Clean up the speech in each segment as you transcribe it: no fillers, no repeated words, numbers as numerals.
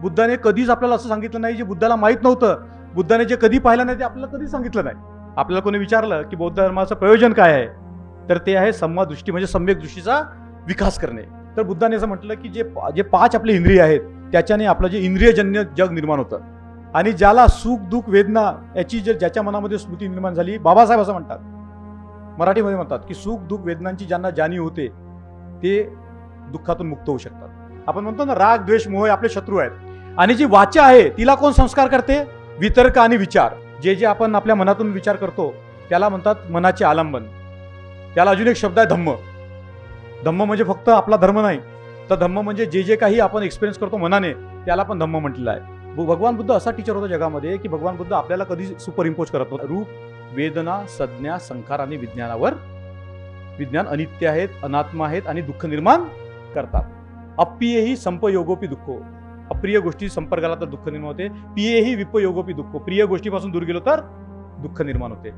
बुद्धाने कधीच आपल्याला असं सांगितलं नाही जे बुद्धाला माहीत नव्हतं, बुद्धाने जे कधी पाहिलं नाही ते आपल्याला कधीच सांगितलं नाही. आपल्याला कोणी विचारलं की बौद्ध धर्माचं प्रयोजन काय आहे, तर ते आहे सम्मा दृष्टी म्हणजे सम्यक दृष्टीचा विकास करणे. तर बुद्धाने असं म्हटलं की जे 5 आपले इंद्रिय आहेत त्याच्याने आपलं जे इंद्रियजन्य जग निर्माण होतं आणि ज्याला सुख दुःख वेदना याची ज्याच्या मनामध्ये स्मृती निर्माण झाली, बाबासाहेब असं म्हणतात, मराठीमध्ये म्हणतात की सुख दुःख वेदनांची ज्यांना जाणीव होते ते दुःखातून मुक्त होऊ शकतात. आपण म्हणतो ना राग द्वेष मोह आपले शत्रू आहेत आणि जी वाचा आहे तिला कोण संस्कार करते? वितर्क आणि विचार. जे आपण आपल्या मनातून विचार करतो त्याला म्हणतात मनाचे आलंबन. त्याला अजून एक शब्द आहे धम्म. धम्म म्हणजे फक्त आपला धर्म नाही, तर धम्म म्हणजे जे काही आपण एक्सपिरियन्स करतो मनाने त्याला पण धम्म म्हटलेलं आहे. भगवान बुद्ध असा टीचर होता जगामध्ये की भगवान बुद्ध आपल्याला कधी सुपर इम्पोज करत होता. रूप वेदना संज्ञा संखार आणि विज्ञानावर. विज्ञान अनित्य आहेत, अनात्मा आहेत आणि दुःख निर्माण करतात. अप्रियेही संपयोगोपी दुःखो. अप्रिय गोष्टी संपर्काला तर दुःख निर्माण होते. प्रियेही विपयोगोपी दुःखो. प्रिय गोष्टीपासून दूर गेलो तर दुःख निर्माण होते.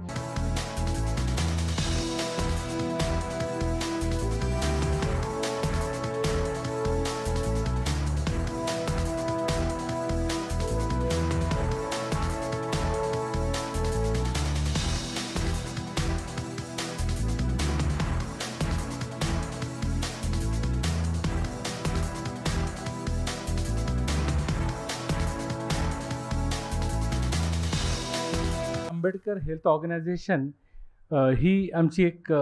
आंबेडकर हेल्थ ऑर्गनायझेशन ही आमची एक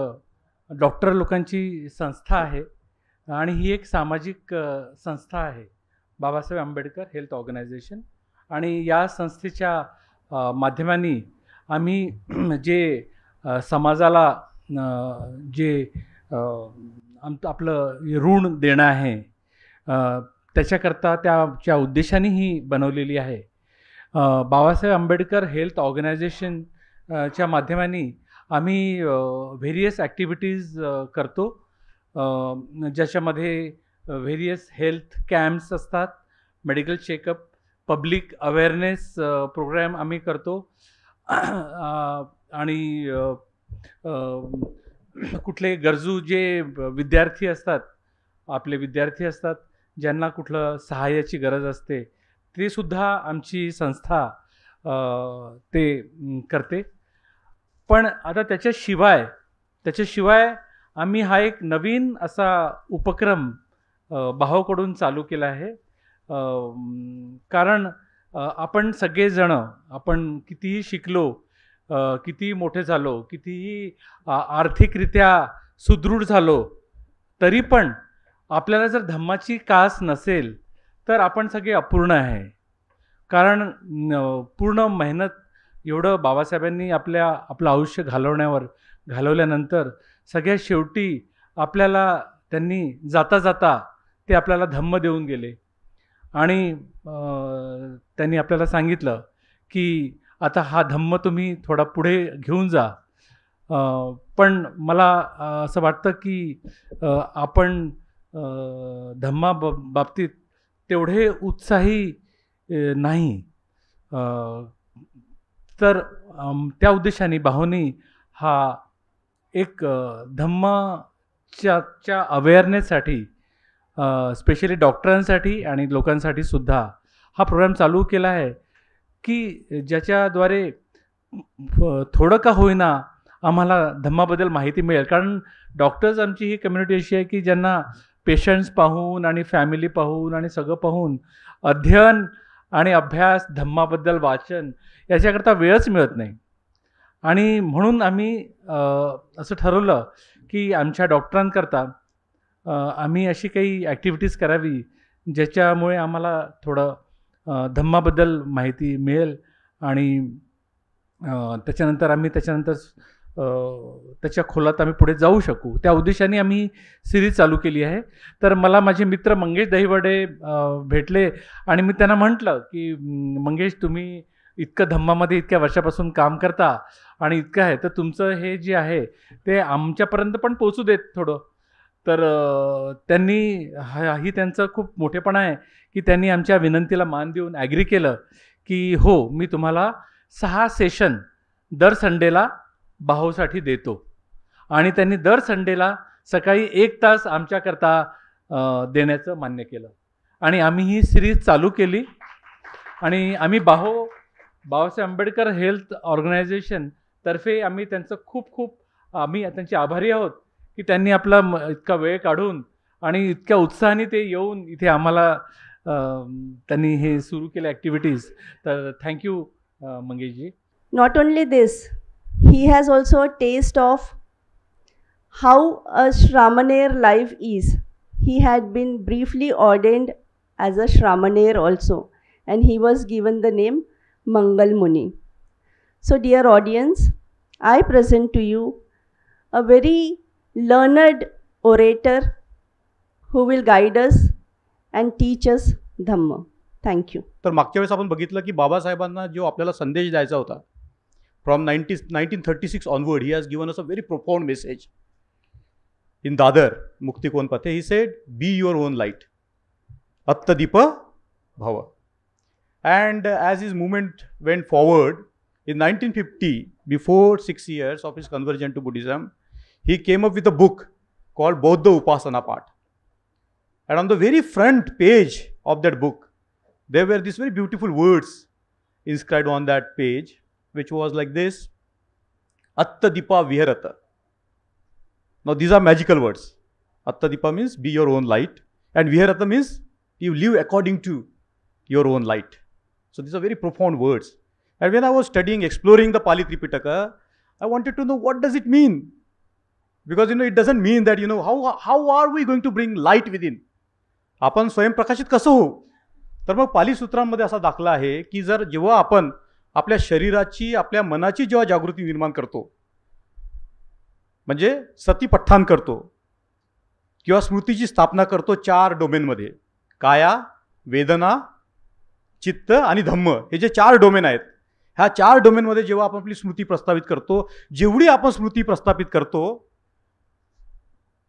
डॉक्टर लोकांची संस्था आहे आणि ही एक सामाजिक संस्था आहे, बाबासाहेब आंबेडकर हेल्थ ऑर्गनायझेशन. आणि या संस्थेच्या माध्यमांनी आम्ही जे समाजाला जे आपलं ऋण देणं आहे त्याच्याकरता त्याच्या उद्देशाने ही बनवलेली आहे. बाबासाहेब आंबेडकर हेल्थ ऑर्गनायझेशन च्या माध्यमांनी आम्ही व्हेरियस ॲक्टिव्हिटीज करतो, ज्याच्यामध्ये व्हेरियस हेल्थ कॅम्प्स असतात, medical checkup, public awareness program आम्ही करतो आणि कुठले गरजू जे विद्यार्थी असतात, आपले विद्यार्थी असतात ज्यांना कुठलं सहाय्याची गरज असते ते सुद्धा आमची संस्था ते करते. पण आता त्याच्याशिवाय आम्ही हा एक नवीन असा उपक्रम भावाकडून चालू केला आहे. कारण आपण सगळेजण आपण कितीही शिकलो, कितीही मोठे झालो, कितीही आर्थिकरित्या सुदृढ झालो, तरी पण आपल्याला जर धम्माची कास नसेल तर आपण सगळे अपूर्ण आहे. कारण पूर्ण मेहनत एवढं बाबासाहेबांनी आपलं आयुष्य घालवल्यानंतर सगळ्यात शेवटी आपल्याला त्यांनी जाता ते आपल्याला धम्म देऊन गेले आणि त्यांनी आपल्याला सांगितलं की आता हा धम्म तुम्ही थोडा पुढे घेऊन जा. पण मला असं वाटतं की आपण धम्मा बाबतीत तेवढे उत्साही नाही. तर त्या उद्देशाने भावनी हा एक धम्माच्या अवेअरनेससाठी स्पेशली डॉक्टरांसाठी आणि लोकांसाठी सुद्धा हा प्रोग्राम चालू केला आहे की ज्याच्याद्वारे थोडं का होईना आम्हाला धम्माबद्दल माहिती मिळेल. कारण डॉक्टर्स आमची ही कम्युनिटी अशी आहे की ज्यांना पेशंट्स पाहून आणि फॅमिली पाहून आणि सगळं पाहून अध्ययन आणि अभ्यास, धम्माबद्दल वाचन याच्याकरता वेळच मिळत नाही. आणि म्हणून आम्ही असं ठरवलं की आमच्या डॉक्टरांकरता आम्ही अशी काही ॲक्टिव्हिटीज करावी ज्याच्यामुळे आम्हाला थोडं धम्माबद्दल माहिती मिळेल आणि त्याच्यानंतर त्याच्या खोलात आम्ही पुढे जाऊ शकू. त्या उद्देशाने आम्ही सिरीज चालू केली आहे. तर मला माझे मित्र मंगेश दहिवडे भेटले आणि मी त्यांना म्हटलं की मंगेश, तुम्ही इतकं धम्मामध्ये इतक्या वर्षापासून काम करता आणि इतकं आहे, तर तुमचं हे जे आहे ते आमच्यापर्यंत पण पोचू देत थोडं. तर त्यांनी ही त्यांचं खूप मोठेपणा आहे की त्यांनी आमच्या विनंतीला मान देऊन ॲग्री केलं की हो, मी तुम्हाला 6 सेशन दर संडेला भाऊसाठी देतो. आणि त्यांनी दर संडेला सकाळी 1 तास आमच्याकरता देण्याचं मान्य केलं. आणि आम्ही ही सिरीज चालू केली आणि आम्ही बाबासाहेब आंबेडकर हेल्थ ऑर्गनायझेशन तर्फे आम्ही त्यांचं खूप खूप आम्ही त्यांचे आभारी आहोत की त्यांनी आपला इतका वेळ काढून आणि इतक्या उत्साहाने ते येऊन इथे आम्हाला त्यांनी हे सुरू केले ॲक्टिव्हिटीज. तर thank you मंगेशजी. Not only this, he has also a taste of how a Shramanir life is. He had been briefly ordained as a Shramanir also, and he was given the name Mangal Muni. So dear audience, I present to you a very learned orator who will guide us and teach us Dhamma. Thank you. तर मागच्या वेळेस आपण बघितलं की बाबासाहेबांना जो आपल्याला संदेश द्यायचा होता, from 1936 onward he has given us a very profound message in दादर मुक्तिकोन पथे. He said, be your own light, अत्तदीप भव. And as his movement went forward in 1950, before 6 years of his conversion to Buddhism, he came up with a book called Bauddha Upasana Path. And on the very front page of that book, there were these very beautiful words inscribed on that page, which was like this: Attadipa Viharata. Now these are magical words. Attadipa means be your own light, and Viharata means you live according to your own light. So these are very profound words. And when I was studying, exploring the Pali Tripitaka, I wanted to know what does it mean? Because it doesn't mean that how are we going to bring light within? आपण स्वयंप्रकाशित कसं होऊ? तर मग पाली सूत्रांमध्ये असा दाखला आहे की जेव्हा आपण आपल्या शरीराची, आपल्या मनाची जेव्हा जागृती निर्माण करतो, म्हणजे सतीपठ्ठान करतो किंवा स्मृतीची स्थापना करतो 4 डोमेनमध्ये, काया, वेदना, चित्त आणि धम्म, हे जे 4 डोमेन आहेत, ह्या 4 डोमेनमध्ये जेव्हा आपण आपली स्मृती प्रस्थापित करतो, जेवढी आपण स्मृती प्रस्थापित करतो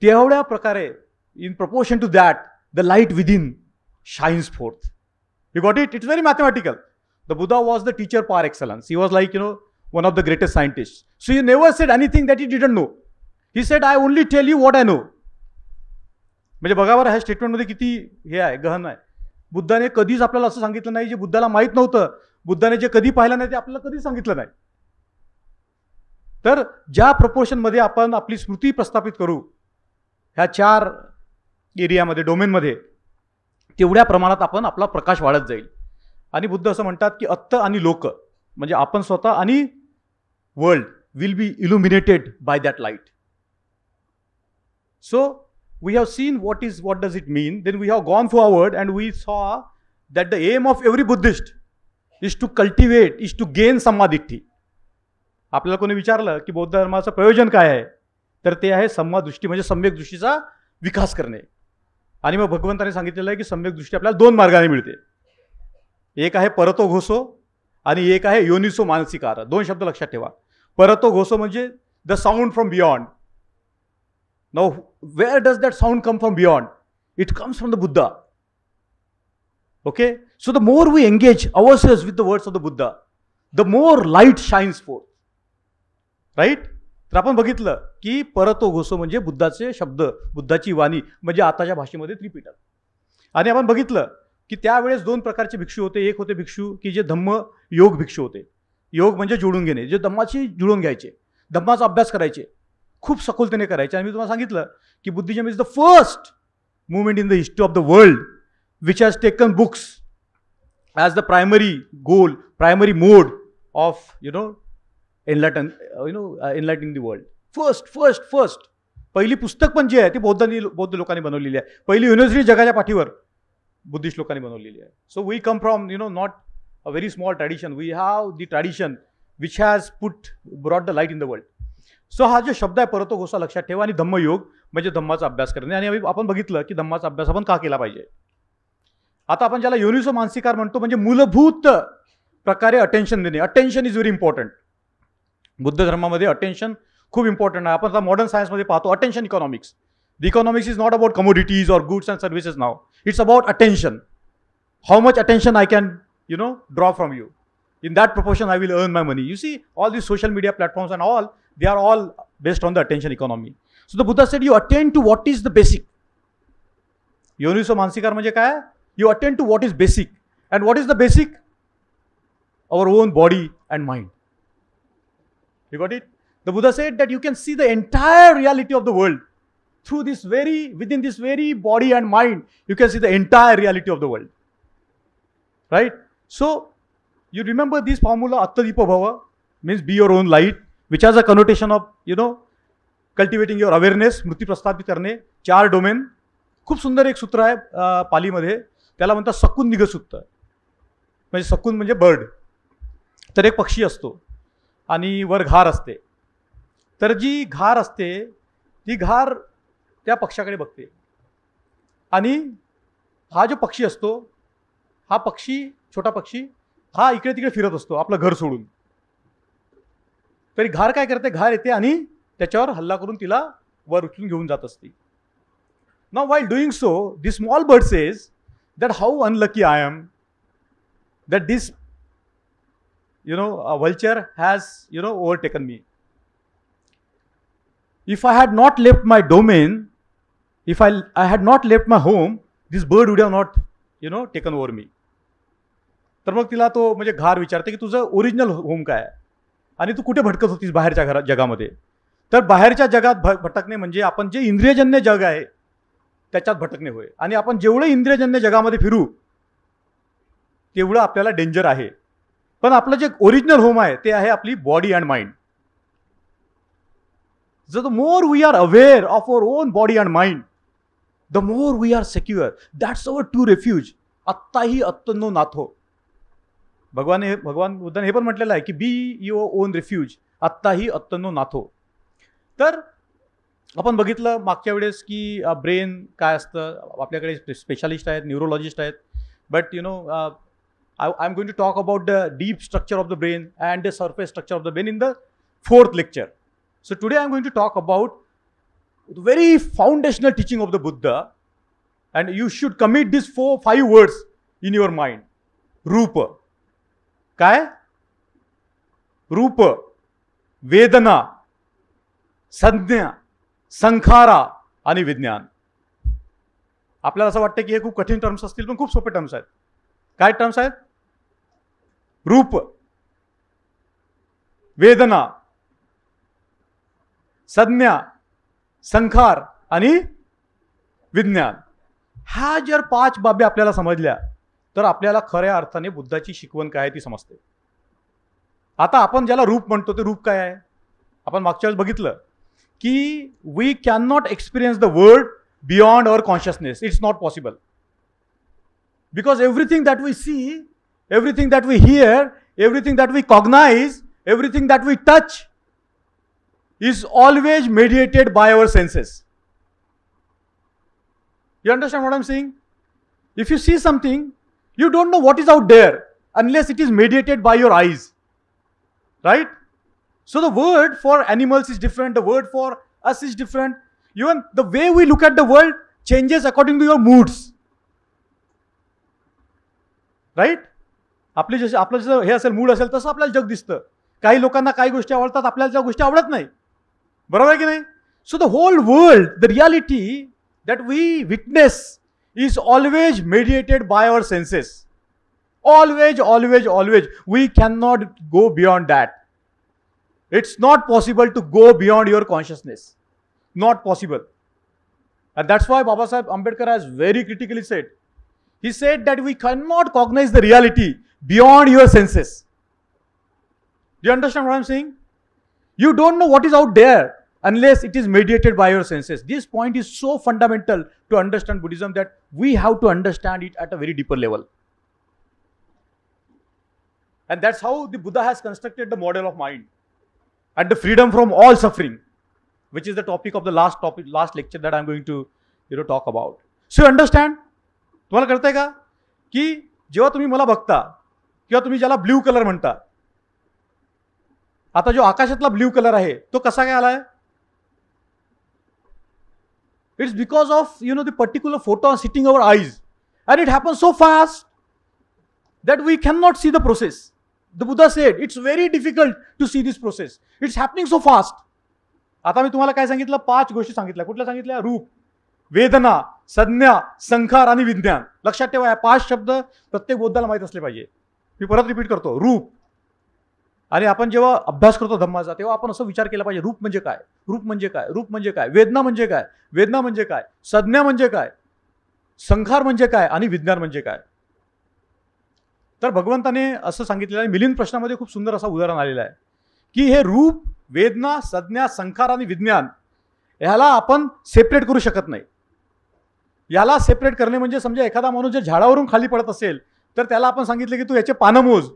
तेवढ्या प्रकारे in proportion to that the light within shines forth. You got it? It's very mathematical. The Buddha was the teacher par excellence. He was like one of the greatest scientist. So he never said anything that he didn't know. He said I only tell you what I know. म्हणजे बघा बरं, ह्या स्टेटमेंटमध्ये किती हे आहे, गहन आहे. बुद्धाने कधीच आपल्याला असं सांगितलं नाही जे बुद्धाला माहीत नव्हतं. बुद्धाने जे कधी पाहिलं नाही ते आपल्याला कधीच सांगितलं नाही. तर ज्या प्रपोर्शनमध्ये आपण आपली स्मृती प्रस्थापित करू ह्या 4 एरियामध्ये, डोमेनमध्ये, तेवढ्या प्रमाणात आपण आपला प्रकाश वाढत जाईल. आणि बुद्ध असं म्हणतात की अत्त आणि लोक, म्हणजे आपण स्वतः आणि world will be illuminated by that light. So we have seen what does it mean. Then we have gone forward and we saw that the aim of every Buddhist is to cultivate, is to gain samadhi. आपल्याला कोणी विचारलं की बौद्ध धर्माचं प्रयोजन काय आहे, तर ते आहे सम्मादृष्टी, म्हणजे सम्यक दृष्टीचा विकास करणे. आणि मग भगवंताने सांगितलेलं आहे की सम्यक दृष्टी आपल्याला 2 मार्गाने मिळते. एक आहे परतो घोसो आणि एक आहे योनिसो मानसिकार. 2 शब्द लक्षात ठेवा. परतो घोसो म्हणजे the sound from beyond. Now, where does that sound come from beyond? It comes from the Buddha. Okay? So the more we engage ourselves with the words of the Buddha, the more light shines forth. Right? तर आपण बघितलं की परतो घोसो म्हणजे बुद्धाचे शब्द, बुद्धाची वाणी, म्हणजे आताच्या भाषेमध्ये त्रिपिटक. आणि आपण बघितलं की त्यावेळेस 2 प्रकारचे भिक्षू होते. एक होते भिक्षू की जे धम्म योग भिक्षू होते. योग म्हणजे जुळून घेणे, जे धम्माशी जुळून घ्यायचे, धम्माचा अभ्यास करायचे, खूप सखोलतेने करायचे. आणि मी तुम्हाला सांगितलं की Buddhism is the first movement in the history of the world which has taken books as the primary goal, primary mode of enlightening the world. First पहिली पुस्तक पण जी आहे ती बौद्ध लोकांनी बनवलेली आहे. पहिली युनिव्हर्सिटी जगाच्या पाठीवर बुद्धिस्ट लोकांनी बनवलेली आहे. So we come from not a very small tradition. We have the tradition which has brought the light in the world. So हा जो शब्द आहे परतो घोसा लक्षात ठेवा. आणि धम्मयोग म्हणजे धम्माचा अभ्यास करणे. आणि आपण बघितलं की धम्माचा अभ्यास आपण का केला पाहिजे. आता आपण ज्याला योनिसो मानसिकार म्हणतो, म्हणजे मूलभूत प्रकारे अटेन्शन देणे. Attention is very important. Buddha धर्मामध्ये अटेन्शन खूप इम्पॉर्टंट आहे. आपण आता मॉडर्न सायन्समध्ये पाहतो attention economics. The economics is not about commodities or goods and services now. It's about attention. How much attention I can draw from you. In that proportion, I will earn my money. You see, all these social media platforms and all, they are all based on the attention economy. So the Buddha said, you attend to what is the basic. योनिसो मानसिकार म्हणजे काय? You attend to what is basic. And what is the basic? Our own body and mind. You got it? The Buddha said that you can see the entire reality of the world through within this very body and mind. You can see the entire reality of the world. Right? So, you remember this formula, Attadipa Bhava, means be your own light, which has a connotation of, cultivating your awareness, स्मृती प्रस्थापित करणे, 4 domain. खूप सुंदर एक सूत्र आहे पालीमध्ये, त्याला म्हणतात सकून निघ सूत्र. म्हणजे सकून म्हणजे बर्ड. तर एक पक्षी असतो आणि वर घार असते. तर जी घार असते ती घार त्या पक्षाकडे बघते आणि हा जो पक्षी असतो, हा पक्षी, छोटा पक्षी, हा इकडे तिकडे फिरत असतो आपलं घर सोडून. तरी घार काय करते, घार येते आणि त्याच्यावर हल्ला करून तिला वर उचलून घेऊन जात असते. Now while doing so, the small bird says that how unlucky I am that this vulture has overtaken me. If I had not left my domain, if I had not left my home, this bird would have not taken over me. तर मग तिला तो म्हणजे घार विचारते की तुझं original home काय आहे आणि तू कुठे भटकत होतीस बाहेरच्या जगामध्ये. तर बाहेरच्या जगात भटकणे म्हणजे आपण जे इंद्रियजन्य जग आहे त्याच्यात भटकणे होय. आणि आपण जेवढे इंद्रियजन्य जगामध्ये फिरू तेवढं आपल्याला डेंजर आहे. पण आपलं जे ओरिजिनल होम आहे ते आहे आपली body and mind. So the more we are aware of our own body and mind, the more we are secure. That's our true refuge. Attahi attanno natho. भगवान बुद्धाने हे पण म्हटलेलं आहे की बी युअर ओन रिफ्यूज, आत्ताही अत्तनो नाथो. तर आपण बघितलं मागच्या वेळेस की ब्रेन काय असतं, आपल्याकडे स्पेशालिस्ट आहेत, न्यूरोलॉजिस्ट आहेत. But I am going to talk about the deep structure of the brain and the surface structure of the brain in the 4th lecture. So today I am going to talk about the very foundational teaching of the Buddha, and you should commit these 5 words in your mind. Rupa. काय? रूप, वेदना, संज्ञा, संखारा आणि विज्ञान. आपल्याला असं वाटतं की हे खूप कठीण टर्म्स असतील, पण खूप सोपे टर्म्स आहेत. काय टर्म्स आहेत? रूप, वेदना, संज्ञा, संखार आणि विज्ञान. ह्या जर 5 बाबी आपल्याला समजल्या तर आपल्याला खऱ्या अर्थाने बुद्धाची शिकवण काय आहे ती समजते. आता आपण ज्याला रूप म्हणतो ते रूप काय आहे? आपण मागच्या वेळेस बघितलं की we can not experience the world beyond our consciousness. It's not possible. Because everything that we see, everything that we hear, everything that we cognise, everything that we touch is always mediated by our senses. You understand what I'm saying? If you see something, you don't know what is out there unless it is mediated by your eyes. Right? So the word for animals is different, the word for us is different. Even the way we look at the world changes according to your moods. Right? आपलं जसं हे असेल, mood असेल, तसं आपल्याला जग दिसतं. काही लोकांना काही गोष्टी आवडतात, आपल्याला त्या गोष्टी आवडत नाही. बरोबर आहे की नाही? So the whole world, the reality that we witness is always mediated by our senses. Always always always. We can not go beyond that. It's not possible to go beyond your consciousness. Not possible. And that's why Baba Sahib Ambedkar has very critically said, he said that we cannot cognize the reality beyond your senses. Do you understand what I'm saying? You don't know what is out there unless it is mediated by your senses. This point is so fundamental to understand Buddhism that we have to understand it at a very deeper level. And that's how the Buddha has constructed the model of mind and the freedom from all suffering, which is the topic of the last lecture that I'm going to talk about. So you understand? तुम्हाला कळतंय का की जेव्हा तुम्ही मला बघता किंवा तुम्ही ज्याला ब्ल्यू कलर म्हणता, आता जो आकाशातला ब्ल्यू कलर आहे तो कसा काय आलाय? It's because of the particular photon sitting our eyes, and it happens so fast that we cannot see the process. The Buddha said it's very difficult to see this process. It's happening so fast. आता मी तुम्हाला काय सांगितलं? 5 गोष्टी सांगितल्या. कुठल्या सांगितल्या? रूप, वेदना, संज्ञा, संखार आणि विज्ञान. लक्षात ठेवा, या 5 शब्द प्रत्येक बौद्धाला माहीत असले पाहिजे. मी परत रिपीट करतो, रूप. आणि आपण जेव्हा अभ्यास करतो धम्माचा तेव्हा आपण असं विचार केला पाहिजे, रूप म्हणजे काय, रूप म्हणजे काय, रूप म्हणजे काय, वेदना म्हणजे काय, वेदना म्हणजे काय, संज्ञा म्हणजे काय, संखार म्हणजे काय आणि विज्ञान म्हणजे काय. तर भगवंताने असं सांगितलेलं आहे, मिलिंद प्रश्नामध्ये खूप सुंदर असं उदाहरण आलेलं आहे की हे रूप, वेदना, संज्ञा, संखार आणि विज्ञान ह्याला आपण सेपरेट करू शकत नाही. याला सेपरेट करणे म्हणजे समजा एखादा माणूस जर झाडावरून खाली पडत असेल तर त्याला आपण सांगितलं की तू याचे पानं मोज,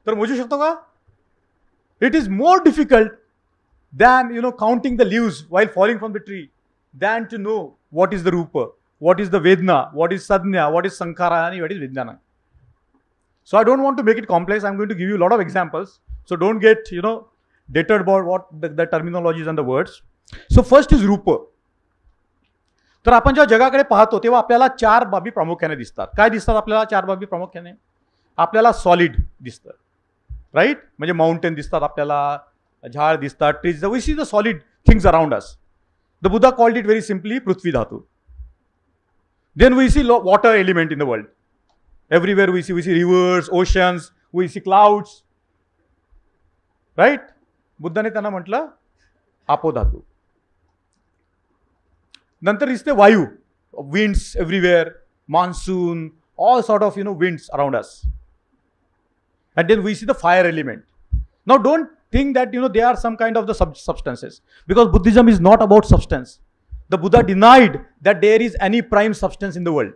तर मोजू शकतो का? It is more difficult than counting the leaves while falling from the tree than to know what is the rupa, what is the vedna, what is sadhya, what is sankhara and what is vijnana. So I don't want to make it complex. I'm going to give you a lot of examples. So don't get deterred about what the terminologies and the words. So first is rupa. तर आपण जेव्हा जगाकडे पाहतो तेव्हा आपल्याला 4 बाबी प्रामुख्याने दिसतात. काय दिसतात आपल्याला 4 बाबी प्रामुख्याने? आपल्याला सॉलिड दिसतं, राईट? म्हणजे माउंटेन दिसतात आपल्याला, झाड दिसतात, trees. We see the solid things around us. The Buddha called it very simply prithvi dhatu. Then we see water element in the world. Everywhere we see rivers, oceans, we see clouds, right? बुद्धाने त्यांना म्हटलं आपो धातू. नंतर दिसते वायू, winds everywhere, monsoon, all sort of winds around us. And then we see the fire element. Now don't think that they are some kind of the substances, because Buddhism is not about substance. The Buddha denied that there is any prime substance in the world.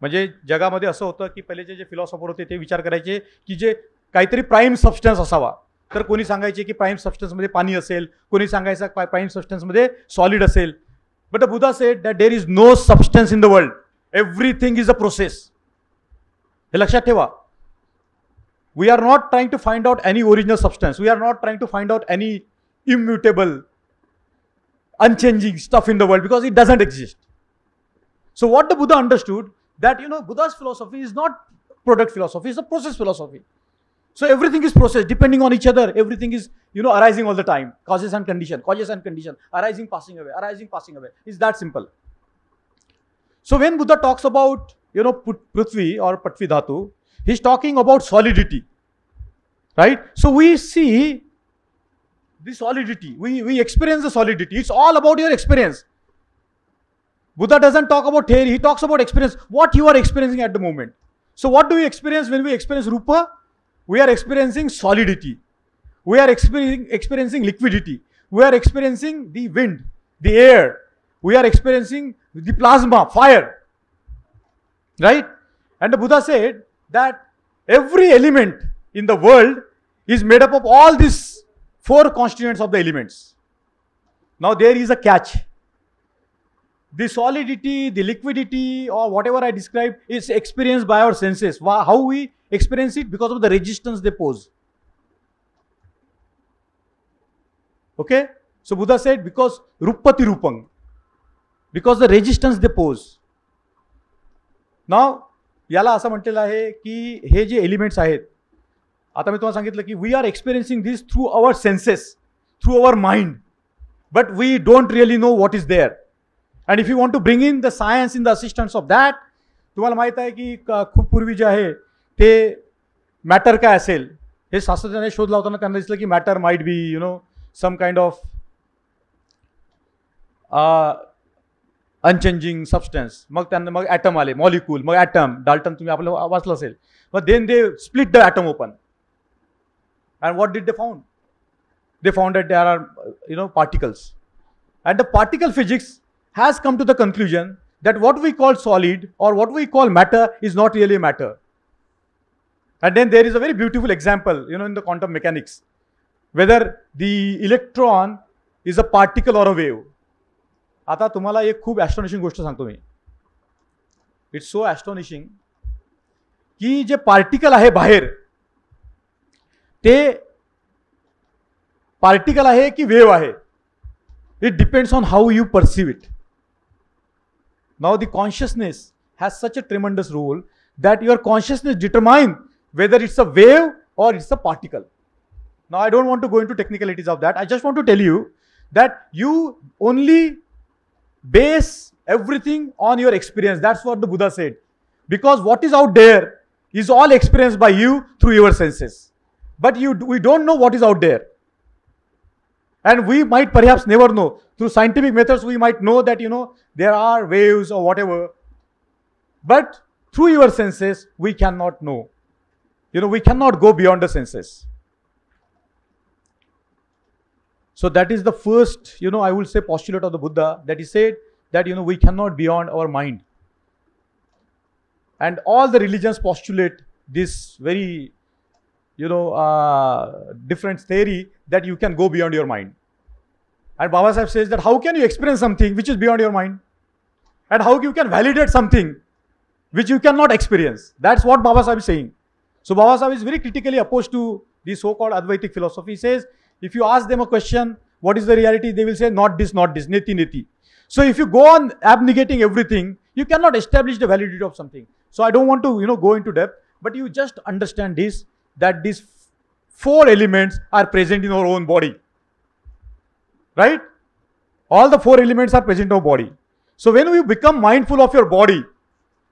म्हणजे जगामध्ये असं होतं की पहिलेचे जे philosopher होते ते विचार करायचे की जे काहीतरी प्राईम सबस्टन्स असावा. तर कोणी सांगायचे की प्राईम सबस्टन्समध्ये पाणी असेल, कोणी सांगायचं प्राईम सबस्टन्समध्ये सॉलिड असेल. But the Buddha said that there is no substance in the world. Everything is a process. हे लक्षात ठेवा. We are not trying to find out any original substance. We are not trying to find out any immutable, unchanging stuff in the world, because it doesn't exist. So what the Buddha understood, that Buddha's philosophy is not product philosophy, it's a process philosophy. So everything is process, depending on each other. Everything is arising all the time. Causes and condition, arising, passing away, arising, passing away. It's that simple. So when Buddha talks about Prithvi or Patvi Dhatu, he's talking about solidity, right? So we see the solidity, we experience the solidity. It's all about your experience. Buddha doesn't talk about theory, he talks about experience, what you are experiencing at the moment. So what do we experience when we experience Rupa? We are experiencing solidity. We are experiencing liquidity. We are experiencing the wind, the air. We are experiencing the plasma, fire, right? And the Buddha said that every element in the world is made up of all these 4 constituents of the elements. Now there is a catch. The solidity, the liquidity, or whatever I described is experienced by our senses. How we experience it? Because of the resistance they pose. Okay? So Buddha said, because Rupati Rupang. Because the resistance they pose. Now याला असं म्हटलेलं आहे की हे जे elements आहेत, आता मी तुम्हाला सांगितलं की we are experiencing this through our senses, through our mind, but we don't really know what is there. And if you want to bring in the science in the assistance of that, तुम्हाला माहीत आहे की खूप पूर्वी जे आहे ते matter काय असेल हे शास्त्रज्ञांनी शोध लावताना त्यांना दिसलं की matter might be some kind of unchanging substance. मग त्यांना मग ॲटम आले, मॉलिक्यूल, मग ॲटम. डाल्टन तुम्ही आपलं वाचलं असेल. मग then they split the atom open. And what did they found? They found that there are particles. And the particle physics has come to the conclusion that what we call solid or what we call matter is not really matter. And then there is a very beautiful example, in the quantum mechanics, whether the electron is a particle or a wave. आता तुम्हाला एक खूप ॲस्टॉनिशिंग गोष्ट सांगतो मी. It's so ॲस्टॉनिशिंग की जे particle आहे बाहेर, ते पार्टिकल आहे की वेव आहे, it depends on how you perceive it. Now the consciousness has such a tremendous role that your consciousness determines whether it's a wave or it's a particle. Now I don't want to go into technicalities of that. I just want to tell you that you only base everything on your experience. That's what the Buddha said. Because what is out there is all experienced by you through your senses. But we don't know what is out there. And we might perhaps never know. Through scientific methods, we might know that, there are waves or whatever. But through your senses, we cannot know. We cannot go beyond the senses. So that is the first, I will say postulate of the Buddha, that he said that, we cannot beyond our mind. And all the religions postulate this very, different theory that you can go beyond your mind. And Baba Sahib says that how can you experience something which is beyond your mind? And how you can validate something which you cannot experience? That's what Baba Sahib is saying. So Baba Sahib is very critically opposed to the so-called Advaitic philosophy. He says, if you ask them a question, what is the reality? They will say, not this, neti, neti. So if you go on abnegating everything, you cannot establish the validity of something. So I don't want to, go into depth, but you just understand this, that these 4 elements are present in our own body. Right? All the 4 elements are present in our body. So when you become mindful of your body,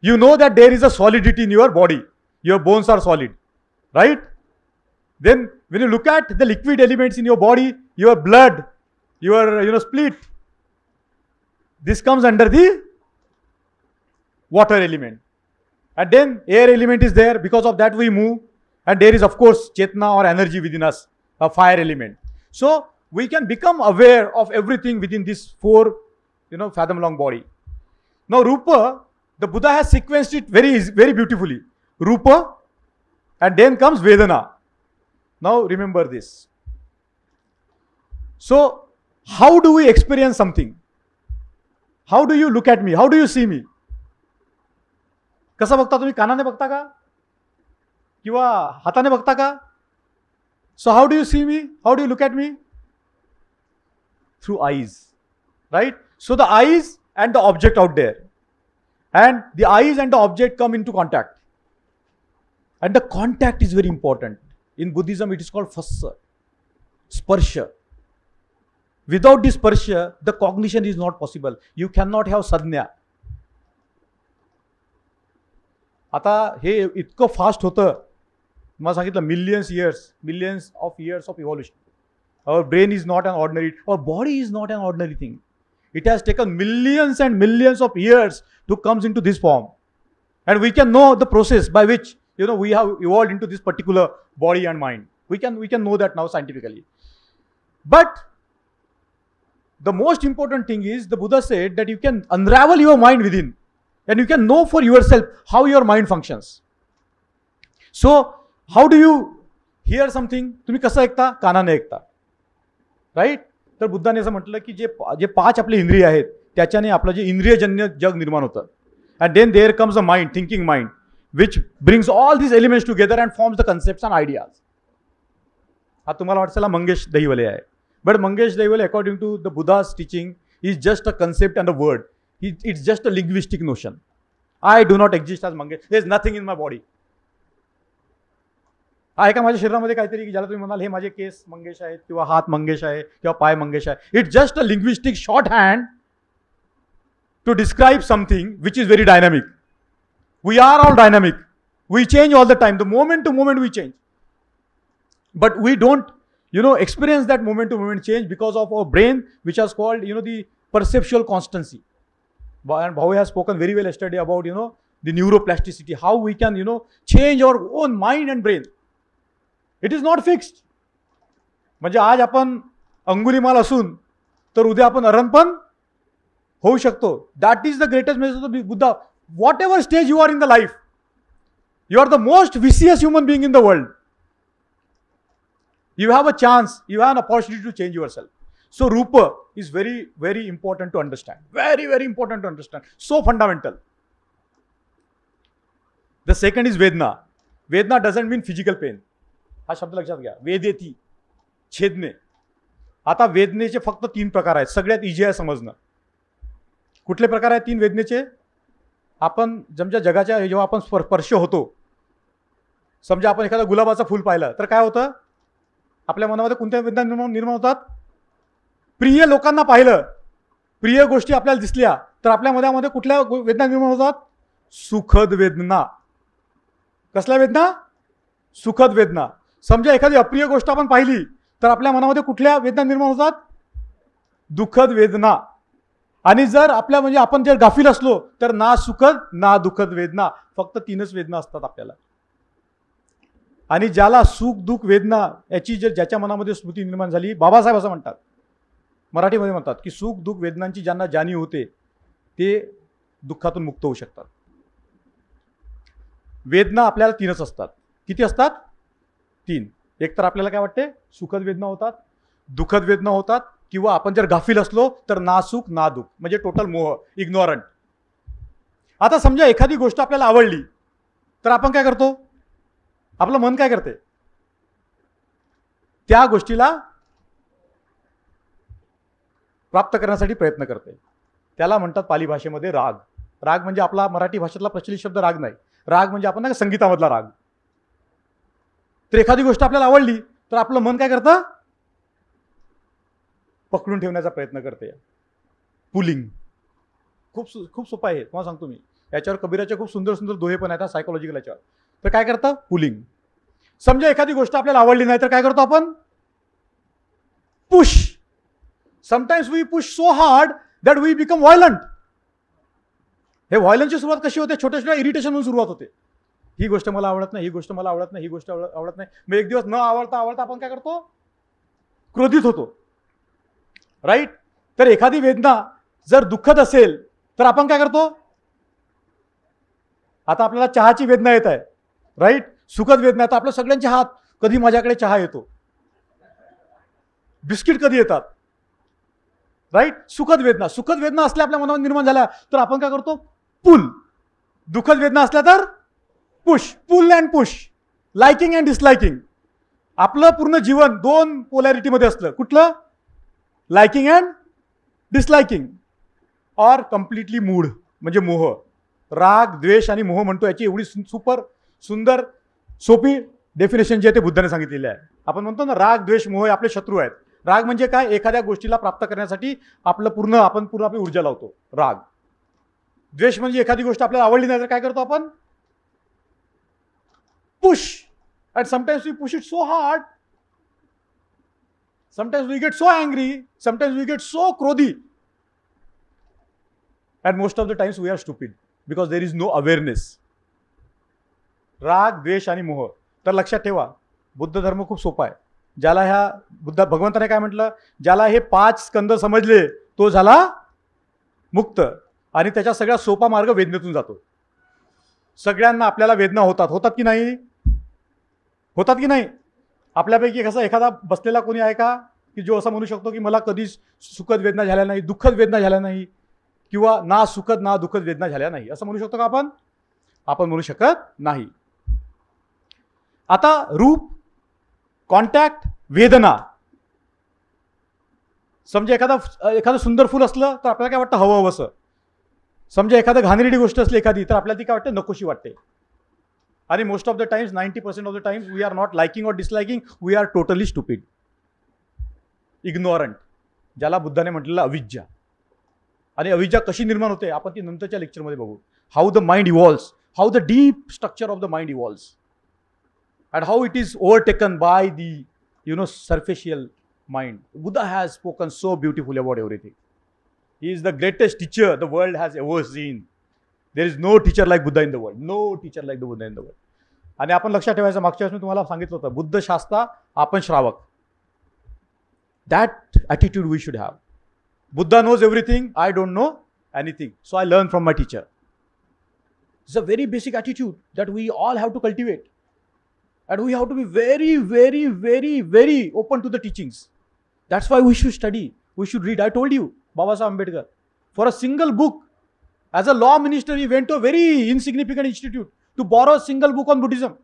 you know that there is a solidity in your body. Your bones are solid. Right? Then when you look at the liquid elements in your body, your blood, your split, this comes under the water element. And then air element is there. Because of that we move. And there is of course Chetna or energy within us, a fire element. So we can become aware of everything within this 4, fathom long body. Now Rupa, the Buddha has sequenced it very, very beautifully. Rupa, and then comes Vedana. Now remember this. So how do we experience something? How do you look at me? How do you see me? कसा बघता तुम्ही? कानाने बघता का? किंवा हाताने बघता का? So how do you see me? How do you look at me? Through eyes. Right? So the eyes and the object out there. And the eyes and the object come into contact. And the contact is very important. In Buddhism, it is called phassa, sparsha. Without this sparsha, the cognition is not possible. You cannot have sadhya. आता हे इतकं fast होतं, मला सांगितलं millions of years of evolution. Our brain is not an ordinary, our body is not an ordinary thing. It has taken millions and millions of years to come into this form. And we can know the process by which, we have evolved into this particular body and mind. We can know that now scientifically. But the most important thing is, the Buddha said that you can unravel your mind within. And you can know for yourself how your mind functions. So, how do you hear something? तुम्ही कसं ऐकता? कानाने ऐकता. Right? तर बुद्धाने असं म्हटलं की जे 5 आपले इंद्रिय आहेत, त्याच्याने आपलं जे इंद्रियजन्य जग निर्माण होतं. And then there comes a mind, thinking mind, which brings all these elements together and forms the concepts and ideas. आता तुम्हाला वाटतं मंगेश दहिवले आहे. But Mangesh Daiwale, according to the Buddha's teaching, is just a concept and a word. It's just a linguistic notion. I do not exist as Mangesh. There is nothing in my body. आहे का माझ्या शरीरामध्ये काहीतरी की ज्याला तुम्ही म्हणाल हे माझे केस मंगेश आहेत किंवा हात मंगेश आहे किंवा पाय मंगेश आहे? It's just a linguistic shorthand to describe something which is very dynamic. We are all dynamic. We change all the time. The moment to moment we change. But we don't, experience that moment to moment change because of our brain, which is called, the perceptual constancy. And Bhavu has spoken very well yesterday about, the neuroplasticity, how we can, change our own mind and brain. It is not fixed. म्हणजे आज आपण अंगुलीमाल असून तर उद्या आपण अरणपण होऊ शकतो. That is the greatest message of the Buddha. Whatever stage you are in the life, you are the most vicious human being in the world. You have a chance, you have an opportunity to change yourself. So Rupa is very, very important to understand. Very, very important to understand. So fundamental. The second is Vedna. Vedna doesn't mean physical pain. हा शब्द लक्षात घ्या. वेदेती, छेदने. आता वेदनेचे फक्त 3 प्रकार आहेत. सगळ्यात easy आहे समजणं. कुठले प्रकार आहेत 3 वेदनेचे? आपण समजा जगाच्या जेव्हा आपण स्पर्श होतो, समजा आपण एखादा गुलाबाचं फूल पाहिलं तर काय होतं? आपल्या मनामध्ये कोणत्या वेदना निर्माण होतात? प्रिय लोकांना पाहिलं प्रिय गोष्टी आपल्याला दिसल्या तर आपल्या मनामध्ये कुठल्या वेदना निर्माण होतात? सुखद वेदना. कसल्या वेदना? सुखद वेदना. समजा एखादी अप्रिय गोष्ट आपण पाहिली तर आपल्या मनामध्ये कुठल्या वेदना निर्माण होतात? दुःखद वेदना. आणि जर आपल्या म्हणजे आपण जर गाफील असलो तर ना सुखद ना दुःखद वेदना, फक्त 3च वेदना असतात आपल्याला. आणि ज्याला सुख दुःख वेदना याची जर ज्याच्या मनामध्ये स्मृती निर्माण झाली, बाबासाहेब असं म्हणतात, मराठीमध्ये म्हणतात की सुख दुःख वेदनांची ज्यांना जाणीव होते ते दुःखातून मुक्त होऊ शकतात. वेदना आपल्याला 3च असतात. किती असतात? 3. एक तर आपल्याला काय वाटते? सुखद वेदना होतात, दुःखद वेदना होतात, किंवा आपण जर गाफील असलो तर ना सुख ना दुःख, म्हणजे टोटल मोह, इग्नोरंट. आता समजा एखादी गोष्ट आपल्याला आवडली तर आपण काय करतो? आपलं मन काय करते? त्या गोष्टीला प्राप्त करण्यासाठी प्रयत्न करते. त्याला म्हणतात पाली भाषेमध्ये राग. राग म्हणजे आपला मराठी भाषेतला प्रचलित शब्द राग नाही. राग म्हणजे आपण ना संगीतामधला राग. तर एखादी गोष्ट आपल्याला आवडली तर आपलं मन काय करतं? पकडून ठेवण्याचा प्रयत्न करते. पुलिंग. खूप सोपं आहे, तुम्हाला सांगतो मी. याच्यावर कबीराचे खूप सुंदर सुंदर दोहे पण आहेत सायकोलॉजिकल याच्यावर. तर काय करतं? पुलिंग. समजा एखादी गोष्ट आपल्याला आवडली नाही तर काय करतो आपण? Push. Sometimes we push so hard that we become violent. हे व्हायलन्सची सुरुवात कशी होते? छोट्या छोट्या इरिटेशन म्हणून सुरुवात होते. ही गोष्ट मला आवडत नाही, ही गोष्ट मला आवडत नाही, ही गोष्ट आवडत नाही. मग एक दिवस न आवडता आपण काय करतो? क्रोधित होतो. राईट. तर एखादी वेदना जर दुःखद असेल तर आपण काय करतो? आता आपल्याला चहाची वेदना येत आहे, राईट. सुखद वेदना. तर आपल्या सगळ्यांचे हात, कधी माझ्याकडे चहा येतो, बिस्किट कधी येतात, राईट. सुखद वेदना. सुखद वेदना असल्या आपल्या मनावर निर्माण झाल्या तर आपण काय करतो? पुल. दुःखद वेदना असल्या तर push. Pull and push. Liking and disliking. आपलं पूर्ण जीवन 2 पोलॅरिटीमध्ये असलं. कुठलं? Liking and disliking. और कम्प्लिटली मूड म्हणजे मोह. राग द्वेष आणि मोह म्हणतो, याची एवढी सुपर सुंदर सोपी डेफिनेशन जी आहे ते बुद्धाने सांगितलेली आहे. आपण म्हणतो ना राग द्वेष मोह हे आपले शत्रू आहेत. राग म्हणजे काय? एखाद्या गोष्टीला प्राप्त करण्यासाठी आपण पूर्ण आपली ऊर्जा लावतो, राग. द्वेष म्हणजे एखादी गोष्ट आपल्याला आवडली नाही तर काय करतो आपण? Push. And sometimes we push it so hard. Sometimes we get so angry, sometimes we get so क्रोधी, and most of the times we are stupid because there is no awareness. राग द्वेष आणि मोह. तर लक्षात ठेवा, बुद्ध धर्म खूप सोपा आहे. ज्याला ह्या भगवंताने काय म्हटलं? ज्याला हे 5 स्कंद समजले तो झाला मुक्त. आणि त्याच्या सगळ्यात सोपा मार्ग वेदनेतून जातो. सगळ्यांना आपल्याला वेदना होतात की नाही? होतात की नाही? आपल्यापैकी कसा एखादा बसलेला कोणी आहे का की जो असं म्हणू शकतो की मला कधीच सुखद वेदना झाल्या नाही, दुःखद वेदना झाल्या नाही, किंवा ना सुखद ना दुःखद वेदना झाल्या नाही, असं म्हणू शकतो का आपण? आपण म्हणू शकत नाही. आता रूप, कॉन्टॅक्ट, वेदना. समजा एखादं सुंदर फुल असलं तर आपल्याला काय वाटतं? हवं हवंसं. समजा एखादं घाणेरडी गोष्ट असली एखादी तर आपल्याला ती काय वाटते? नकोशी वाटते. आणि most of the times 90% of the times we are not liking और disliking, we are totally stupid, ignorant. ज्याला बुद्धाने म्हटलेलं अविद्या. आणि अविद्या कशी निर्माण होते आपण ती नंतरच्या लेक्चरमध्ये बघू. How the mind evolves, how the deep structure of the mind evolves, and how it is overtaken by the surfacial mind. Buddha has spoken so beautifully about everything. He is the greatest teacher the world has ever seen. There is no teacher like Buddha in the world. No teacher like the Buddha in the world. आणि आपण लक्षात ठेवायचं, मागच्या वेळेस मी तुम्हाला सांगितलं होतं, बुद्ध शास्ता आपण श्रावक. That attitude we should have. Buddha knows everything, I don't know anything, so I learn from my teacher. It's a very basic attitude that we all have to cultivate. And we have to be very, very, very, very open to the teachings. That's why we should study. We should read. I told you, Baba Sahib Ambedkar, for a single book, as a law minister, he went to a very insignificant institute to borrow a single book on Buddhism.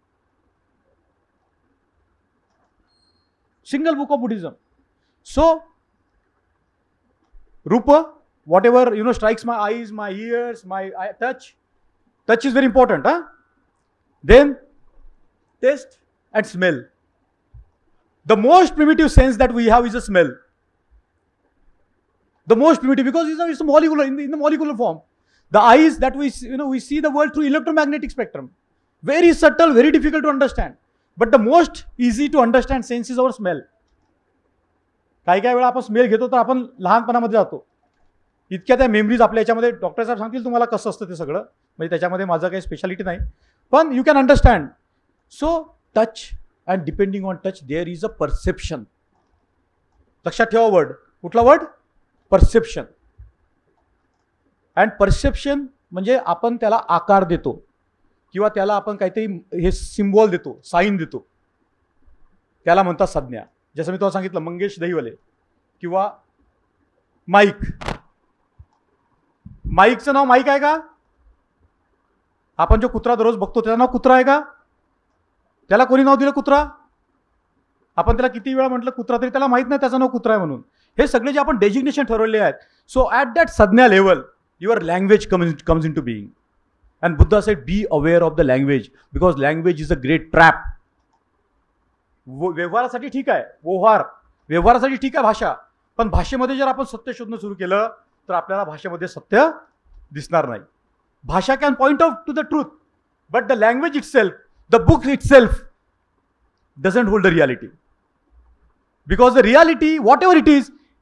Single book of Buddhism. So, Rupa, whatever strikes my eyes, my ears, my touch. Touch is very important, huh? Then taste and smell. The most primitive sense that we have is a smell. The most primitive, because it's a molecular, in the molecular form. The eyes that we see the world through electromagnetic spectrum. Very subtle, very difficult to understand. But the most easy to understand sense is our smell. काही वेळा आपण smell घेतो तर आपण लहानपणामध्ये जातो. इतक्या त्या memories आपल्या याच्यामध्ये डॉक्टर साहेब सांगतील तुम्हाला कसं असतं ते सगळं. म्हणजे त्याच्यामध्ये माझं काही स्पेशालिटी नाही. पण you can understand. So touch and depending on touch there is a perception. लक्षात ठेवा वर्ड. कुठला वर्ड? परसेप्शन. अँड परसेप्शन म्हणजे आपण त्याला आकार देतो किंवा त्याला आपण काहीतरी हे सिम्बॉल देतो, साईन देतो, त्याला म्हणतात संज्ञा. जसं मी तुम्हाला सांगितलं मंगेश दहिवले किंवा माईक. माईकचं नाव माईक आहे का? आपण जो कुत्रा दररोज बघतो त्याचं नाव कुत्रा आहे का? त्याला कोणी नाव दिलं कुत्रा? आपण त्याला किती वेळा म्हटलं कुत्रा तरी त्याला माहित नाही त्याचं नाव कुत्रा आहे म्हणून. हे सगळे जे आपण डेजिग्नेशन ठरवले आहेत. सो ॲट दॅट संज्ञा level your language comes in to being. And Buddha said be aware of the language because language is a great trap. व्यवहारासाठी ठीक आहे, व्यवहारासाठी ठीक आहे भाषा, पण भाषेमध्ये जर आपण सत्य शोधणं सुरू केलं तर आपल्याला भाषेमध्ये सत्य दिसणार नाही. भाषा can point out to the truth, but the language itself, the book itself doesn't hold the reality. Because the reality, whatever it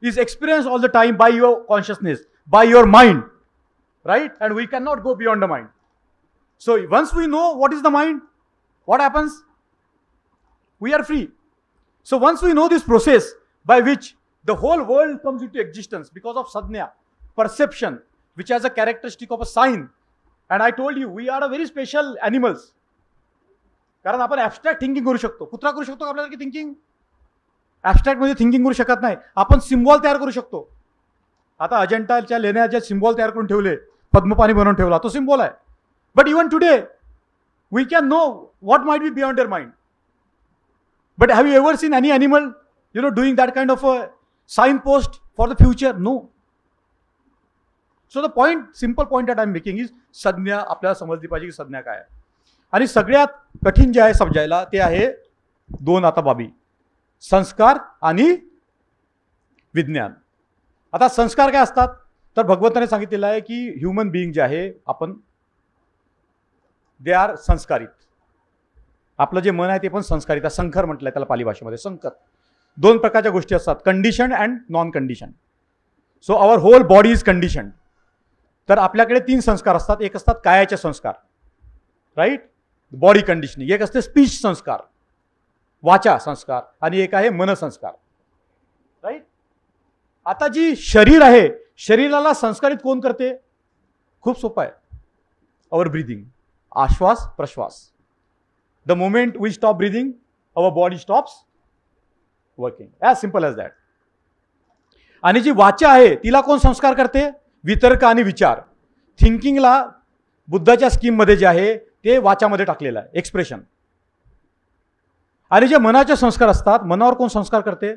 is experience all the time by your consciousness, by your mind, right? And we cannot go beyond the mind. So once we know what is the mind, what happens? We are free. So once we know this process by which the whole world comes into existence because of sadhya, perception, which has a characteristic of a sign. And I told you, we are a very special animals. कारण आपण abstract thinking करू शकतो. कुत्रा करू शकतो आपल्याला की thinking? ॲबस्ट्रॅक्टमध्ये thinking करू शकत नाही. आपण सिम्बॉल तयार करू शकतो. आता अजंठाच्या लेण्याचे सिम्बॉल तयार करून ठेवले, पद्मपाणी बनवून ठेवला, तो सिम्बॉल आहे. But even today we can know what might be beyond your mind. But have you ever seen any animal doing that kind of a sign post for the future? No. So the point, simple point that I am making is संज्ञा आपल्याला समजली पाहिजे की संज्ञा काय आहे. आणि सगळ्यात कठीण जे आहे समजायला ते आहे दोन आता बाबी, संस्कार आणि विज्ञान. आता संस्कार काय असतात तर भगवंताने सांगितलेलं आहे की ह्युमन बिईंग जे आहे आपण दे आर संस्कारित. आपलं जे मन आहे ते पण संस्कारित आहे. संकर म्हटलंय त्याला पाली भाषेमध्ये. संकर दोन प्रकारच्या गोष्टी असतात, condition and non condition. So our whole body is condition. तर आपल्याकडे तीन संस्कार असतात. एक असतात कायाचे संस्कार, राईट, बॉडी कंडिशनिंग. एक असते स्पीच संस्कार, वाचा संस्कार, आणि एक आहे मन संस्कार, राईट. आता जी शरीर आहे, शरीराला संस्कारित कोण करते? खूप सोपं आहे, अवर ब्रिदिंग. आश्वास प्रश्वास. The moment we stop breathing our body stops working. As simple as that. आणि जी वाचा आहे तिला कोण संस्कार करते? वितर्क आणि विचार. थिंकिंगला बुद्धाच्या स्कीममध्ये जे आहे ते वाचामध्ये टाकलेलं आहे, एक्सप्रेशन. आणि जे मनाचे संस्कार असतात, मनावर कोण संस्कार करते?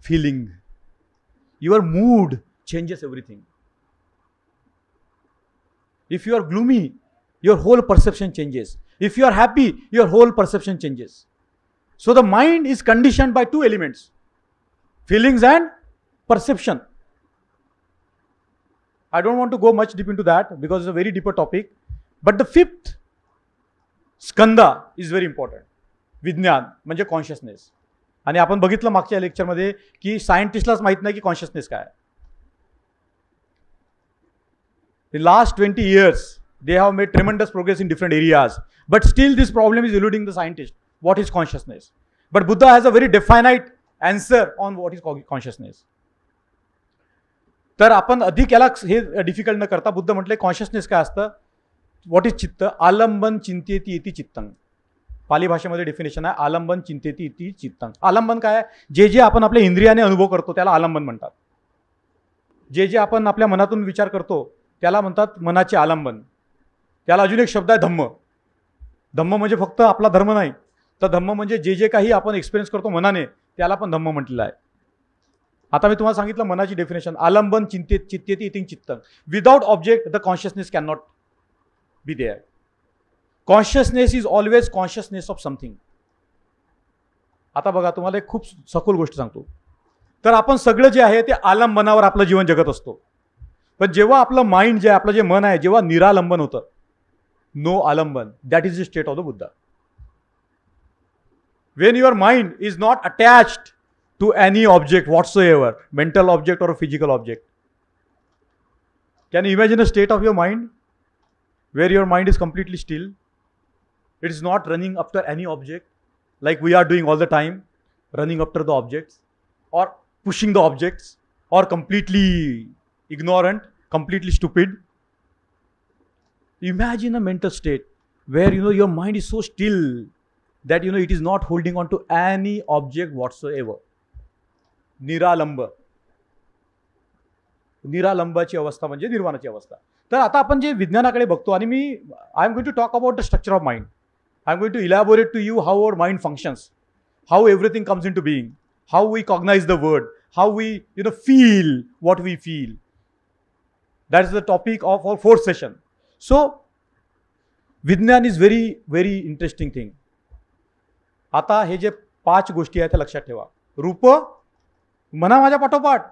Feeling. Your mood changes everything. If you are gloomy, your whole perception changes. If you are happy, your whole perception changes. So the mind is conditioned by two elements, feelings and perception. I don't want to go much deep into that because it's a very deeper topic. But the fifth skanda is very important. विज्ञान म्हणजे consciousness. आणि आपण बघितलं मागच्या लेक्चरमध्ये की सायंटिस्टलाच माहित नाही की कॉन्शियसनेस काय आहे. In last 20 years, they have made tremendous progress in different areas. But still this problem is eluding the scientist. What is consciousness? But Buddha has a very definite answer on what is consciousness. तर आपण अधिक याला हे difficult न करता बुद्ध म्हटले consciousness काय असतं? व्हॉट इज चित्त? आलंबन चिंतेती इति चित्तंग. पाली भाषेमध्ये डेफिनेशन आहे, आलंबन चिंतेती इति चित्तंग. आलंबन काय आहे? जे जे आपण आपल्या इंद्रियाने अनुभव करतो त्याला आलंबन म्हणतात. जे जे आपण आपल्या मनातून विचार करतो त्याला म्हणतात मनाचे आलंबन. त्याला अजून एक शब्द आहे धम्म. धम्म म्हणजे फक्त आपला धर्म नाही, तर धम्म म्हणजे जे जे काही आपण एक्सपिरियन्स करतो मनाने त्याला पण धम्म म्हटलेलं आहे. आता मी तुम्हाला सांगितलं मनाची डेफिनेशन, आलंबन चित्तेती इति चित्तंग. Without object the consciousness can not be there. Consciousness is always consciousness of something. आता बघा तुम्हाला एक खूप सखोल गोष्ट सांगतो. तर आपण सगळं जे आहे ते आलंबनावर आपलं जीवन जगत असतो. पण जेव्हा आपलं माइंड जे आहे, आपलं जे मन आहे, जेव्हा निरालंबन होतं, नो आलंबन, that is the state of the Buddha. When your mind is not attached to any object whatsoever, mental object or a physical object. Can you imagine a state of your mind where your mind is completely still? It is not running after any object like we are doing all the time, running after the objects or pushing the objects, or completely ignorant, completely stupid. Imagine a mental state where your mind is so still that it is not holding on to any object whatsoever. निरालंबाची अवस्था म्हणजे निर्वाणाची अवस्था. तर आता आपण जे विज्ञानाकडे बघतो, आणि I am going to talk about the structure of mind. I am going to elaborate to you how our mind functions, how everything comes in to being, how we cognize the word, how we feel what we feel. That is the topic of our fourth session. So vijnana is very very interesting thing. आता हे जे 5 गोष्टी आहेत त्या लक्षात ठेवा. रूप, म्हणा माझ्या पाठोपाठ,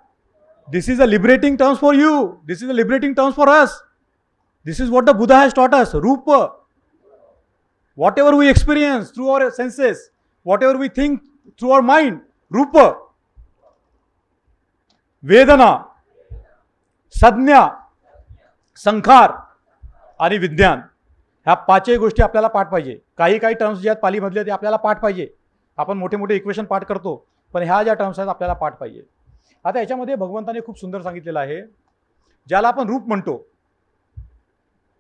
this is a liberating terms for you, this is a liberating terms for us, this is what the Buddha has taught us. Rupa, whatever we experience through our senses, whatever we think through our mind, rupa. Vedana, संज्ञा, संखार आणि विज्ञान, ह्या 5ही गोष्टी आपल्याला पाठ पाहिजे. काही terms जे आहेत पालीमधले ते आपल्याला पाठ पाहिजे. आपण मोठे मोठे इक्वेशन पाठ करतो, पण ह्या ज्या टर्म्स आहेत आपल्याला पाठ पाहिजे. आता याच्यामध्ये भगवंताने खूप सुंदर सांगितलेलं आहे, ज्याला आपण रूप म्हणतो.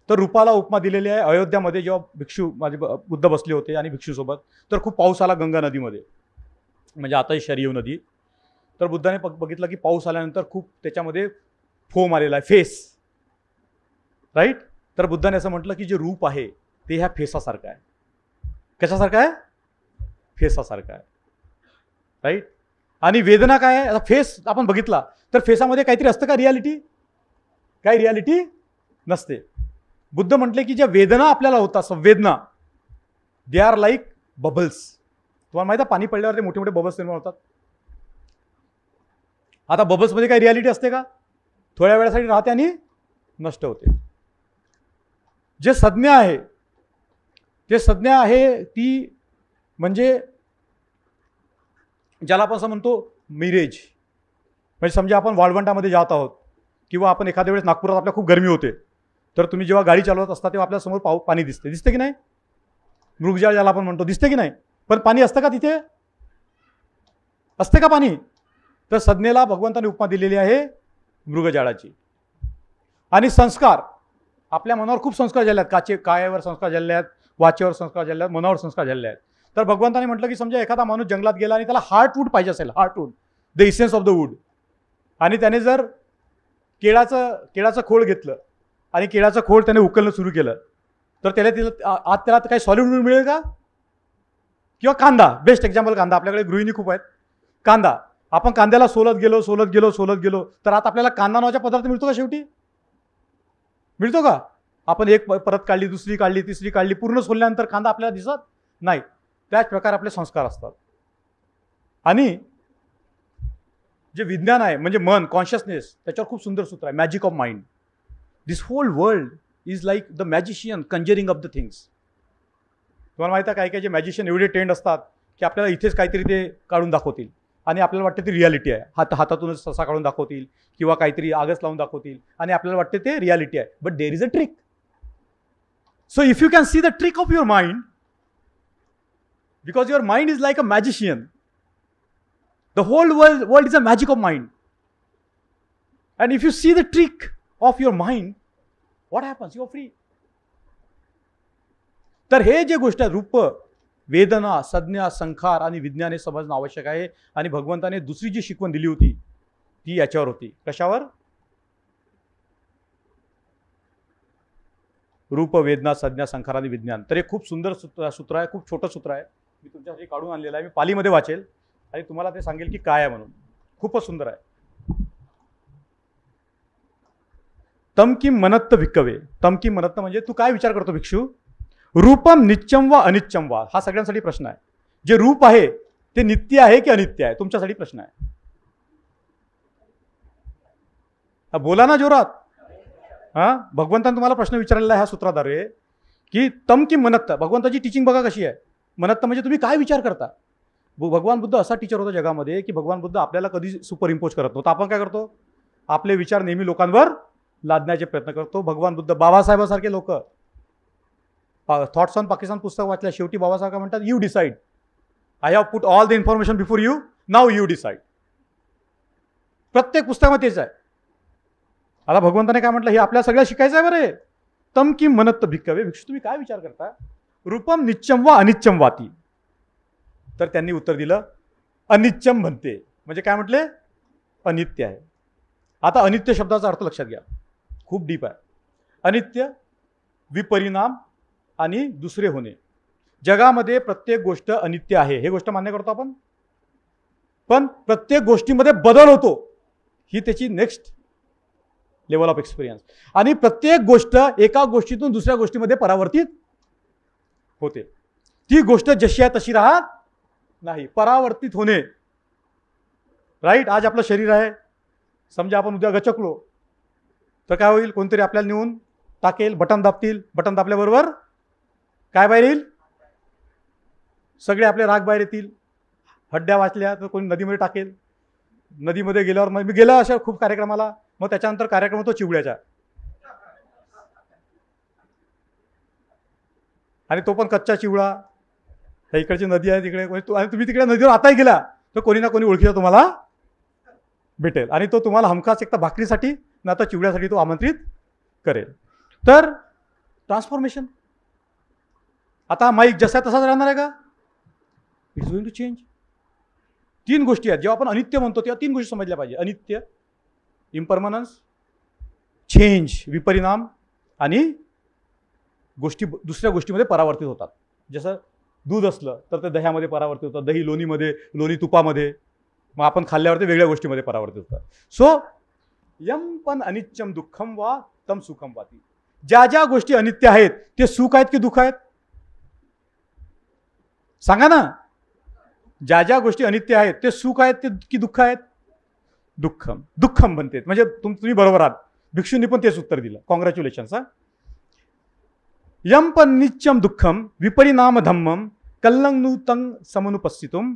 तर रूपाला उपमा दिलेली आहे. अयोध्यामध्ये जेव्हा भिक्षू बुद्ध बसले होते आणि भिक्षूसोबत, तर खूप पाऊस आला गंगा नदीमध्ये, म्हणजे आताही शरयू नदी. तर बुद्धाने बघितलं की पाऊस आल्यानंतर खूप त्याच्यामध्ये फोम आलेला आहे, फेस, राईट. तर बुद्धाने असं म्हटलं की जे रूप आहे ते ह्या फेसासारखं आहे. कशासारखं आहे? फेसासारखं आहे, राईट. आणि वेदना काय आहे? आता फेस आपण बघितला तर फेसामध्ये काहीतरी असतं का रियालिटी? काही रियालिटी नसते. बुद्ध म्हटले की ज्या वेदना आपल्याला होतात, संवेदना, दे आर लाईक बबल्स. तुम्हाला माहिती आहे पाणी पडल्यावर ते मोठे मोठे बबल्स निर्माण होतात. आता बबल्समध्ये काही रियालिटी असते का? थोड्या वेळासाठी राहते आणि नष्ट होते. जे संज्ञा आहे, ते संज्ञा आहे ती म्हणजे ज्याला आपण असं म्हणतो मिरेज. म्हणजे समजा आपण वाळवंटामध्ये जात आहोत, किंवा आपण एखाद्या वेळेस नागपुरात आपल्या खूप गरमी होते, तर तुम्ही जेव्हा गाडी चालवत असता तेव्हा आपल्या समोर पाणी दिसते की नाही? मृगजळ ज्याला आपण म्हणतो, दिसते की नाही? पण पाणी असतं का तिथे? असते का पाणी? तर संज्ञेला भगवंताने उपमा दिलेली आहे मृगजळाची. आणि संस्कार, आपल्या मनावर खूप संस्कार झाले आहेत. कायावर संस्कार झाले आहेत, वाचेवर संस्कार झाले आहेत, मनावर संस्कार झाले आहेत. तर भगवंताने म्हटलं की समजा एखादा माणूस जंगलात गेला आणि त्याला हार्टवूड पाहिजे असेल, heartwood, the essence of the wood, आणि त्याने जर केळाचं खोड घेतलं आणि केळाचं खोड त्याने उकलणं सुरू केलं, तर त्याला काही सॉलिड वूड मिळेल का? किंवा कांदा, बेस्ट एक्झाम्पल कांदा. आपल्याकडे गृहिणी खूप आहेत. कांदा, आपण कांद्याला सोलत गेलो तर आता आपल्याला कांदा नावाचा पदार्थ मिळतो का? शेवटी मिळतो का? आपण एक परत काढली, दुसरी काढली, तिसरी काढली, पूर्ण सोलल्यानंतर कांदा आपल्याला दिसत नाही. त्याच प्रकारे आपले संस्कार असतात. आणि जे विज्ञान आहे म्हणजे मन, कॉन्शियसनेस, त्याच्यावर खूप सुंदर सूत्र आहे, magic of mind. This whole world is like the magician conjuring of the things. तुम्हाला माहिती आहे काही काही जे मॅजिशियन एवढे ट्रेंड असतात की आपल्याला इथेच काहीतरी ते काढून दाखवतील आणि आपल्याला वाटते ती रियालिटी आहे. हातातूनच ससा काढून दाखवतील किंवा काहीतरी आगच लावून दाखवतील आणि आपल्याला वाटते ते रियालिटी आहे. But there is a trick. So if you can see the trick of your mind, because your mind is like a magician, the whole world is a magic of mind, and if you see the trick of your mind, what happens? You are free. तर हे जे गोष्ट आहे, रूप, वेदना, संज्ञा, संखार आणि विज्ञान, हे समजणं आवश्यक आहे. आणि भगवंताने दुसरी जी शिकवण दिली होती ती याच्यावर होती. कशावर? रूप, वेदना, संज्ञा, संखार आणि विज्ञान. तर हे खूप सुंदर सूत्र आहे, खूप छोटं सूत्र आहे. मी तुमच्यासाठी काढून आणलेलं आहे. मी पालीमध्ये वाचेल आणि तुम्हाला ते सांगेल की काय आहे म्हणून. खूपच सुंदर आहे. तम किम मनत्त भिक्कवे. तम किम मनत्त म्हणजे तू काय विचार करतो भिक्षू? रूपम नित्यम वा अनित्यम वा. हा सगळ्यांसाठी प्रश्न आहे. जे रूप आहे ते नित्य आहे की अनित्य आहे? तुमच्यासाठी प्रश्न आहे. बोला ना जोरात. भगवंताने तुम्हाला प्रश्न विचारलेला आहे ह्या सूत्राद्वारे की तम की मनत्त. भगवंताची टीचिंग बघा कशी आहे. मनत्त म्हणजे तुम्ही काय विचार करता. भगवान बुद्ध असा टीचर होता जगामध्ये की भगवान बुद्ध आपल्याला कधी सुपर इम्पोज करत नव्हता. आपण काय करतो, आपले विचार नेहमी लोकांवर लादण्याचे प्रयत्न करतो. भगवान बुद्ध बाबासाहेबासारखे लोक थॉट्स ऑन पाकिस्तान पुस्तक वाचल्या शेवटी बाबासाहेब काय म्हणतात, you decide. I have put all the information before you, now you decide. प्रत्येक पुस्तकामध्ये तेच आहे. आता भगवंताने काय म्हटलं, हे आपल्या सगळ्या शिकायचं आहे बरे. तम की मनत्त भिक्कवे. भिक्षू तुम्ही काय विचार करता. रूपम नित्यम वा अनित्यम वाती. तर त्यांनी उत्तर दिलं अनित्यम म्हणते. म्हणजे काय म्हटले, अनित्य आहे. आता अनित्य शब्दाचा अर्थ लक्षात घ्या, खूप डीप आहे. अनित्य, विपरिणाम आणि दुसरे होणे. जगामध्ये प्रत्येक गोष्ट अनित्य आहे, हे गोष्ट मान्य करतो आपण. पण प्रत्येक गोष्टीमध्ये बदल होतो, ही त्याची नेक्स्ट लेवल ऑफ एक्सपिरियन्स. आणि प्रत्येक गोष्ट एका गोष्टीतून दुसऱ्या गोष्टीमध्ये परावर्तित होते. ती गोष्ट जशी आहे तशी राहत नाही, परावर्तित होणे. राईट. आज आपलं शरीर आहे, समजा आपण उद्या गचकलो तर काय होईल, कोणतरी आपल्याला नेऊन टाकेल, बटन दाबतील. बटन दाबल्याबरोबर काय बाहेर येईल, सगळे आपले राग बाहेर येतील. हड्ड्या वाचल्या तर कोणी नदीमध्ये टाकेल. नदीमध्ये गेल्यावर मग मी गेलो अशा खूप कार्यक्रमाला, मग त्याच्यानंतर कार्यक्रम होतो चिवड्याचा, आणि तो पण कच्चा चिवडा. इकडची नदी आहे तिकडे, आणि तुम्ही तिकडे नदीवर आताही गेला तर कोणी ना कोणी ओळखीचा तुम्हाला भेटेल, आणि तो तुम्हाला हमखास एक तर भाकरीसाठी ना तर चिवड्यासाठी तो आमंत्रित करेल. तर ट्रान्सफॉर्मेशन. आता माईक जसा तसाच राहणार आहे का, इट्स गोइंग टू चेंज. 3 गोष्टी आहेत. जेव्हा आपण अनित्य म्हणतो तेव्हा 3 गोष्टी समजल्या पाहिजे. अनित्य, इम्परमनन्स, चेंज, विपरिणाम, आणि गोष्टी दुसऱ्या गोष्टीमध्ये परावर्तित होतात. जसं दूध असलं तर ते दह्यामध्ये परावर्तित होतं, दही लोणीमध्ये, लोणी तुपामध्ये, मग आपण खाल्ल्यावर ते वेगळ्या गोष्टीमध्ये परावर्तित होतात. सो यम पण अनित्यम दुःखम वा तम सुखम वाती. ज्या ज्या गोष्टी अनित्य आहेत ते सुख आहेत की दुःख आहेत, सांगा ना. ज्या ज्या गोष्टी अनित्य आहेत ते सुख आहेत ते की दुःख आहेत, दुःखम. दुःखम बनते. म्हणजे तुम्ही बरोबर आहात. भिक्षूंनी पण तेच उत्तर दिलं. कॉंग्रॅच्युलेशन्स. यम पण नित्यम दुःखम विपरिणाम धम्मम कल्लंग समनुपस्थितुम.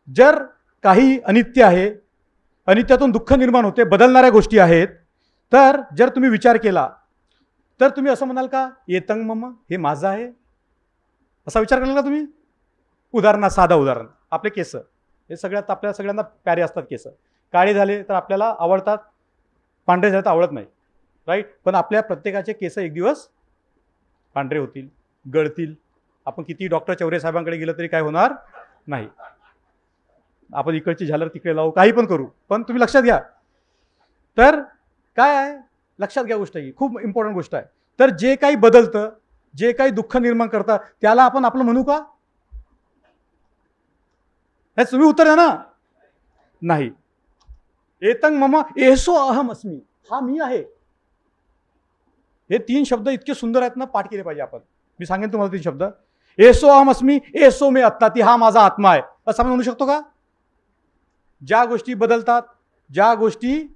जर काही अनित्य आहे, अनित्यातून दुःख निर्माण होते, बदलणाऱ्या गोष्टी आहेत, तर जर तुम्ही विचार केला तर तुम्ही असं म्हणाल का, येतंग मम, हे माझं आहे, असा विचार कराल का तुम्ही. उदाहरणार्थ, साधा उदाहरण, आपले केस हे सगळ्यात आपल्या सगळ्यांना प्यारे असतात. केस काळे झाले तर आपल्याला आवडतात, पांढरे झाले तर आवडत नाही. राईट. पण आपल्या प्रत्येकाचे केस एक दिवस पांढरे होतील, गळतील. आपण किती डॉक्टर चौरे साहेबांकडे गेलं तरी काय होणार नाही. आपण इकडची झालर तिकडे लावू, काही पण करू, पण तुम्ही लक्षात घ्या. तर काय आहे, लक्षात घ्या, गोष्ट ही खूप इम्पॉर्टंट गोष्ट आहे. तर जे काही बदलतं, जे काही दुःख निर्माण करतं, त्याला आपण आपलं म्हणू का. हे तुम्ही उत्तर द्या ना. नाही. एतंग मम एसो अहम अस्मी, हा मी आहे. हे 3 शब्द इतके सुंदर आहेत ना, पाठ केले पाहिजे आपण. मी सांगेन तुम्हाला 3 शब्द. एसो अहम अस्मी, एसो मे अत्ताती, हा माझा आत्मा आहे, असं आपण म्हणू शकतो का. ज्या गोष्टी बदलतात, ज्या गोष्टी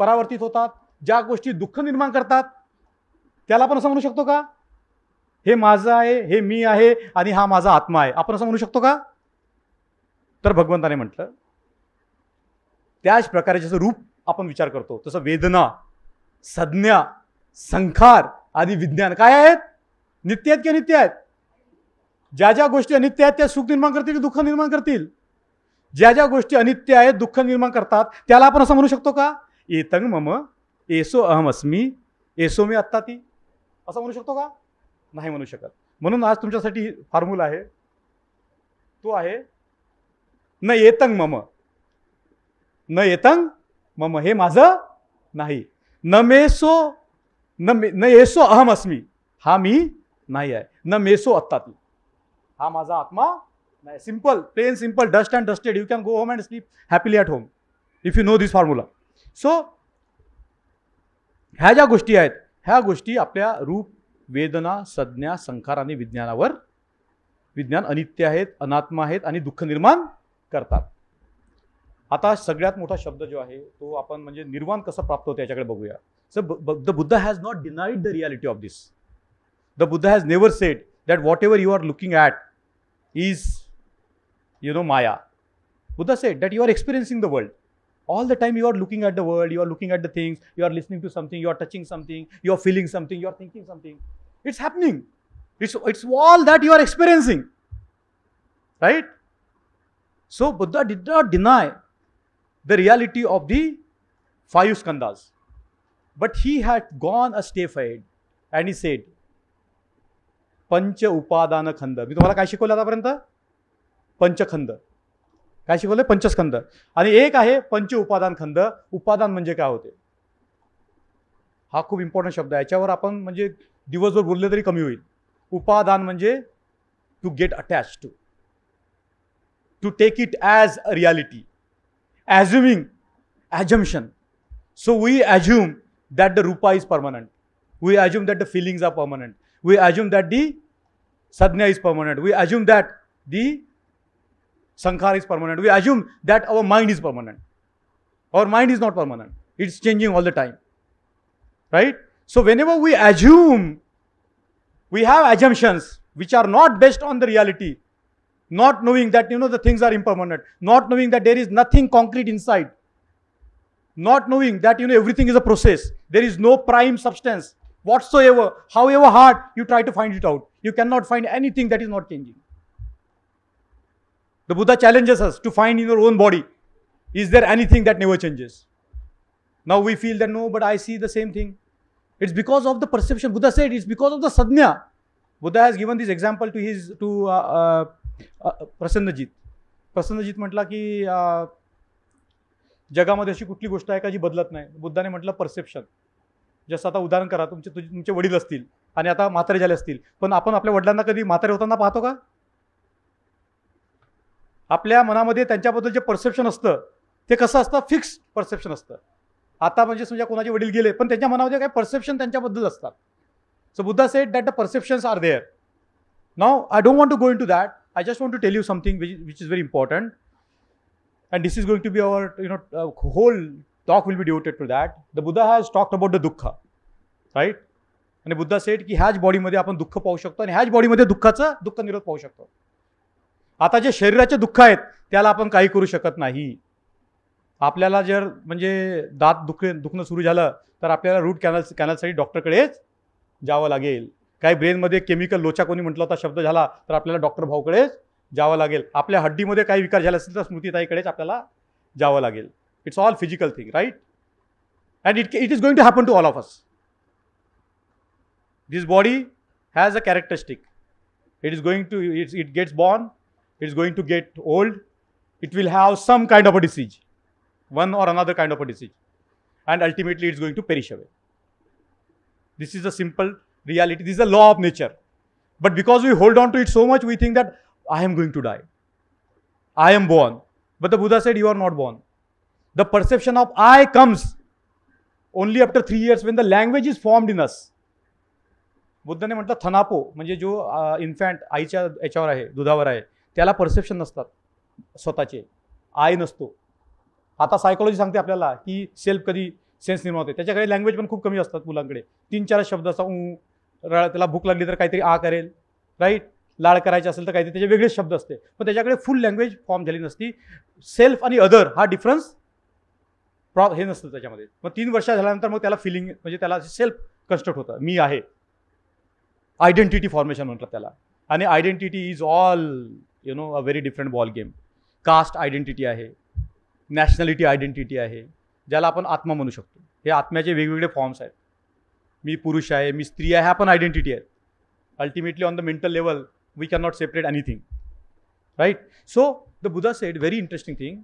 परावर्तित होतात, ज्या गोष्टी दुःख निर्माण करतात, त्याला आपण असं म्हणू शकतो का, हे माझं आहे, हे मी आहे, आणि हा माझा आत्मा आहे, आपण असं म्हणू शकतो का. तर भगवंताने म्हटलं, त्याच प्रकारे जसं रूप आपण विचार करतो तसं वेदना, संज्ञा, संखार आणि विज्ञान काय आहेत, नित्य आहेत की अनित्य आहेत. ज्या ज्या गोष्टी अनित्य आहेत त्या सुख निर्माण करतील की दुःख निर्माण करतील. ज्या ज्या गोष्टी अनित्य आहेत, दुःख निर्माण करतात, त्याला आपण असं म्हणू शकतो का, एतंग मम एसो अहम अस्मी एसो मे अत्ताती, असं म्हणू शकतो का. नाही म्हणू शकत. म्हणून आज तुमच्यासाठी फॉर्म्युला आहे, तो आहे न एतंग मम, न एतंग मम, हे माझं नाही. न मेसो, न एसो अहम अस्मी, हा मी नाही आहे. न मेसो अत्ताती, हा माझा आत्मा नाही. Simple, plain simple, dust and dusted. You can go home and sleep happily at home if you know this formula. So ह्या ज्या गोष्टी आहेत, ह्या गोष्टी आपल्या रूप, वेदना, संज्ञा, संखार आणि विज्ञानावर, विज्ञान अनित्य आहेत, अनात्मा आहेत आणि दुःख निर्माण करतात. आता सगळ्यात मोठा शब्द जो आहे तो आपण म्हणजे निर्वाण कसं प्राप्त होतं याच्याकडे बघूया. So the Buddha has not denied the reality of this. The Buddha has never said that whatever you are looking at is maya. Buddha said that you are experiencing the world. All the time you are looking at the world, you are looking at the things, you are listening to something, you are touching something, you are feeling something, you are thinking something. It's happening. It's all that you are experiencing. Right? So Buddha did not deny the reality of the 5 skandhas. But he had gone a step ahead and he said, पंच उपादान खंड. मी तुम्हाला काय शिकवलं आतापर्यंत? पंचखंड. काय शिकवलंय? पंचस्कंद. आणि एक आहे पंच उपादान खंड. उपादान म्हणजे काय होते? हा खूप इम्पॉर्टंट शब्द आहे. याच्यावर आपण म्हणजे दिवसभर बोलले तरी कमी होईल. उपादान म्हणजे to get attach to take it as a reality, assuming, assumption. So we assume that the rupa is permanent, we assume that the feelings are permanent, we assume that the sanjna is permanent, we assume that the Sankhara is permanent. We assume that our mind is permanent. Our mind is not permanent. It's changing all the time. Right? So whenever we assume, we have assumptions which are not based on the reality. Not knowing that the things are impermanent. Not knowing that there is nothing concrete inside. Not knowing that everything is a process. There is no prime substance whatsoever. However hard you try to find it out, you cannot find anything that is not changing. The Buddha challenges us to find in your own body, is there anything that never changes? Now we feel that no, but I see the same thing. It's because of the perception. Buddha said it's because of the sadhya. Buddha has given this example to Prasannajit. Prasannajit म्हटला की जगामध्ये अशी कुठली गोष्ट आहे का जी बदलत नाही. बुद्धाने म्हटलं परसेप्शन. जसं आता उदाहरण करा, तुमचे वडील असतील आणि आता म्हातारे झाले असतील, पण आपण आपल्या वडिलांना कधी म्हातारे होताना पाहतो का? आपल्या मनामध्ये त्यांच्याबद्दल जे परसेप्शन असतं ते कसं असतं? फिक्स परसेप्शन असतं. आता म्हणजे समजा कोणाचे वडील गेले पण त्यांच्या मनामध्ये काही परसेप्शन त्यांच्याबद्दल असतात. So Buddha said that the perceptions are there. Now I don't want to go into that. I just want to tell you something which is very important, and this is going to be our whole talk will be devoted to that. The Buddha has talked about the dukkha, right? आणि Buddha sed की ह्याच बॉडीमध्ये आपण दुःख पाहू शकतो आणि ह्याच बॉडीमध्ये दुःख निरोध पाहू शकतो. आता जे शरीराचे दुःख आहेत त्याला आपण काही करू शकत नाही. आपल्याला जर म्हणजे दात दुखणं सुरू झालं तर आपल्याला रूट कॅनलसाठी डॉक्टरकडेच जावं लागेल. काही ब्रेनमध्ये केमिकल लोचा कोणी म्हटलं होता शब्द झाला तर आपल्याला डॉक्टर भाऊकडेच जावं लागेल. आपल्या हड्डीमध्ये काही विकार झाला असेल तर स्मृतीताईकडेच आपल्याला जावं लागेल. It's all physical thing, right? And it is going to happen to all of us. This body has a characteristic. It gets born. It's going to get old. It will have some kind of a disease, one or another kind of a disease, and ultimately it's going to perish away. This is a simple reality. This is a law of nature. But because we hold on to it so much, we think that I am going to die. I am born. But the Buddha said you are not born. The perception of I comes only after 3 years when the language is formed in us. बुद्धाने म्हटलं थनापो म्हणजे जो infant आईच्या याच्यावर आहे, दुधावर आहे, त्याला perception नसतात स्वतःचे, आय नसतो. आता सायकोलॉजी सांगते आपल्याला की सेल्फ कधी सेन्स निर्माण होते. त्याच्याकडे लँग्वेज पण खूप कमी असतात मुलांकडे. 3-4 शब्द असतात. त्याला भूक लागली तर काहीतरी आ करेल, राईट? लाळ करायचे असेल तर काहीतरी त्याचे वेगळेच शब्द असते. पण त्याच्याकडे फुल लँग्वेज फॉर्म झाली नसती. सेल्फ आणि अदर हा डिफरन्स हे नसतं त्याच्यामध्ये. मग 3 वर्ष झाल्यानंतर मग त्याला फिलिंग म्हणजे त्याला सेल्फ कन्स्ट्रक्ट होतं. मी आहे. आयडेंटिटी फॉर्मेशन म्हणतात त्याला. आणि identity is all a very different ball game. Caste identity आहे, नॅशनॅलिटी आयडेंटिटी आहे, ज्याला आपण आत्मा म्हणू शकतो. हे आत्म्याचे वेगवेगळे फॉर्म्स आहेत. मी पुरुष आहे, मी स्त्री आहे, ह्या पण आयडेंटिटी आहेत. Ultimately on the mental level we can not separate anything, right? So the Buddha said very interesting thing,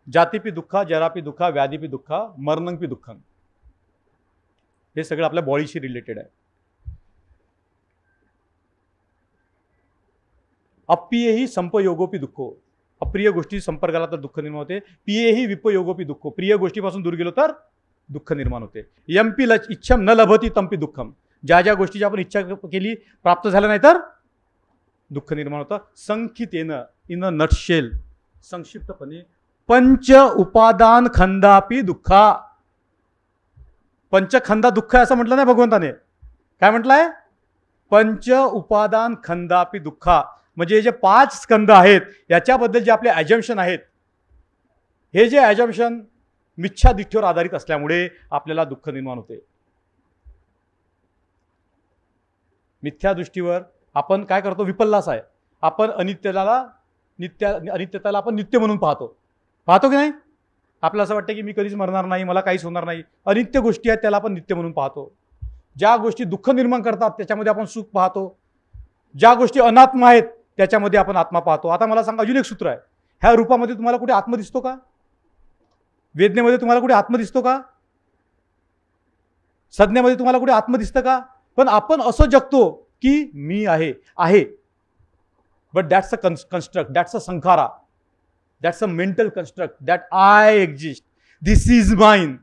जातीपी दुःखा, जरापी दुःखा, व्याधीपी दुःखा, मरणंपी दुःखं. हे सगळं आपल्या बॉडीशी रिलेटेड आहे. अप्रियही संपयोगोपी दुःखो. अप्रिय गोष्टी संपर्काला तर दुःख निर्माण होते. प्रियही विपयोगोपी दुःखो. प्रिय गोष्टीपासून दूर गेलो तर दुःख निर्माण होते. यम्पी इच्छम न लभती तंपी दुःखम. ज्या ज्या गोष्टीची आपण इच्छा केली प्राप्त झाल्या नाही तर दुःख निर्माण होतं. संखितेनं इन नटशेल, संक्षिप्तपणे पंच उपादान खंदापी दुःखा. पंचखंदा दुःख आहे असं म्हटलं नाही भगवंताने. काय म्हटलंय? पंच उपादान खंदापी दुःखा. म्हणजे जे 5 स्कंद आहेत याच्याबद्दल जे आपले ॲजम्पशन आहेत, हे जे ॲजम्पशन मिथ्या दृष्टीवर आधारित असल्यामुळे आपल्याला दुःख निर्माण होते. मिथ्या दृष्टीवर आपण काय करतो? विपल्लास आहे. आपण अनित्यताला आपण नित्य म्हणून पाहतो की नाही? आपल्याला असं वाटतं की मी कधीच मरणार नाही, मला काहीच होणार नाही. अनित्य गोष्टी आहेत त्याला आपण नित्य म्हणून पाहतो. ज्या गोष्टी दुःख निर्माण करतात त्याच्यामध्ये आपण सुख पाहतो. ज्या गोष्टी अनात्म आहेत त्याच्यामध्ये आपण आत्मा पाहतो. आता मला सांगा, अजून एक सूत्र आहे. ह्या रूपामध्ये तुम्हाला कुठे आत्मा दिसतो का? वेदनेमध्ये तुम्हाला कुठे आत्मा दिसतो का? संज्ञेमध्ये तुम्हाला कुठे आत्मा दिसतं का? पण आपण असं जगतो की मी आहे. But that's a construct, that's a sankhara, that's a mental construct, that I exist, this is mine,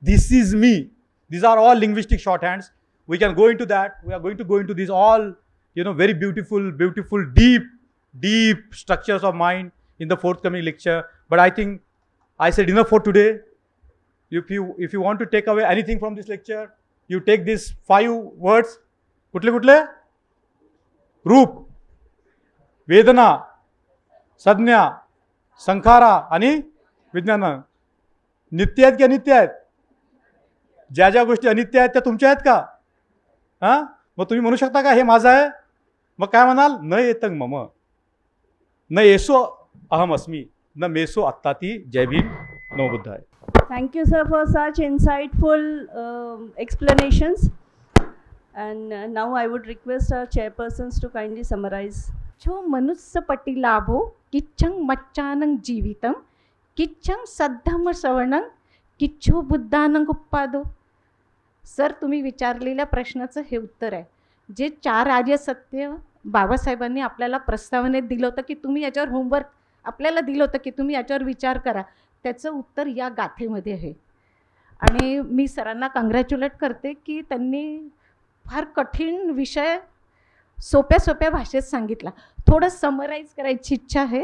this is me. These are all linguistic shorthands. We can go into that. We are going to go into these all, very beautiful, deep structures of mind in the forthcoming lecture. But I think I said enough for today. If you want to take away anything from this lecture, you take these 5 words. कुठले? रूप, वेदना, संज्ञा, संखारा आणि विज्ञान. नित्य आहेत की अनित्य आहेत? ज्या गोष्टी अनित्य आहेत त्या तुमच्या आहेत का? मग तुम्ही म्हणू शकता का हे माझं आहे? मग काय म्हणाल? न येतं मम, न येसो अहम अस्मी, न मेसो आत्ताती. जय भीम, नमो बुद्धाय. Thank you, sir, for such insightful explanations. And now I would request our chairpersons to kindly summarize. छो मनुष्य पटी लाभो किच्छं मच्चानं जीवितं किच्छं सद्धम श्रवणं किच्छो बुद्धानं उत्पादो. सर, तुम्ही विचारलेल्या प्रश्नाचं हे उत्तर आहे. जे 4 आर्य सत्य बाबासाहेबांनी आपल्याला प्रस्तावनेत दिलं होतं की तुम्ही याच्यावर होमवर्क आपल्याला दिलं होतं की तुम्ही याच्यावर विचार करा, त्याचं उत्तर या गाथेमध्ये आहे. आणि मी सरांना कॉंग्रॅच्युलेट करते की त्यांनी फार कठीण विषय सोप्या भाषेत सांगितला. थोडं समराईज करायची इच्छा आहे.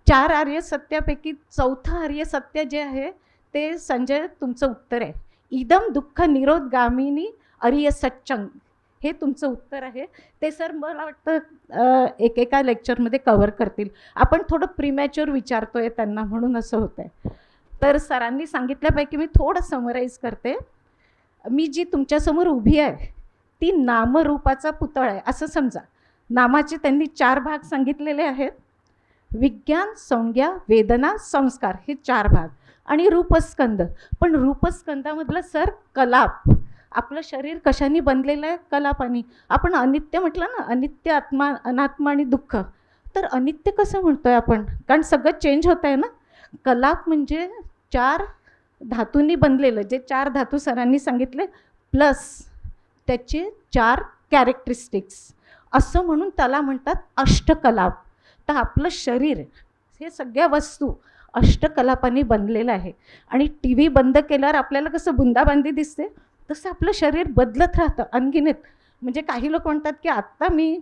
4 आर्य सत्यापैकी 4थं आर्य सत्य जे आहे ते संजय तुमचं उत्तर आहे. इदम दुःख निरोधगामिनी आर्य सच्चंग, हे तुमचं उत्तर आहे. ते सर मला वाटतं एकेका लेक्चरमध्ये कव्हर करतील. आपण थोडं प्रीमॅच्युअर विचारतोय त्यांना म्हणून असं होतं आहे. तर सरांनी सांगितल्यापैकी मी थोडं समराईज करते. मी जी तुमच्यासमोर उभी आहे ती नामरूपाचा पुतळा आहे असं समजा. नामाचे त्यांनी 4 भाग सांगितलेले आहेत. विज्ञान, संज्ञा, वेदना, संस्कार, हे 4 भाग. आणि रूपस्कंद. पण रूपस्कंदामधलं सर कलाप, आपलं शरीर कशाने बनलेलं आहे? कलापानी. आपण अनित्य म्हटलं ना, अनित्य, आत्मा, अनात्मा आणि दुःख. तर अनित्य कसं म्हणतोय आपण? कारण सगळं चेंज होत आहे ना. कलाप म्हणजे 4 धातूंनी बनलेलं, जे 4 धातू सरांनी सांगितले प्लस त्याचे 4 कॅरेक्टरिस्टिक्स, असं म्हणून त्याला म्हणतात अष्टकलाप. तर आपलं शरीर हे सगळ्या वस्तू अष्टकलापांनी बनलेलं आहे. आणि टी व्ही बंद केल्यावर आपल्याला कसं बुंदाबांदी दिसते तसं आपलं शरीर बदलत राहतं अनगिनत. म्हणजे काही लोक म्हणतात की आत्ता मी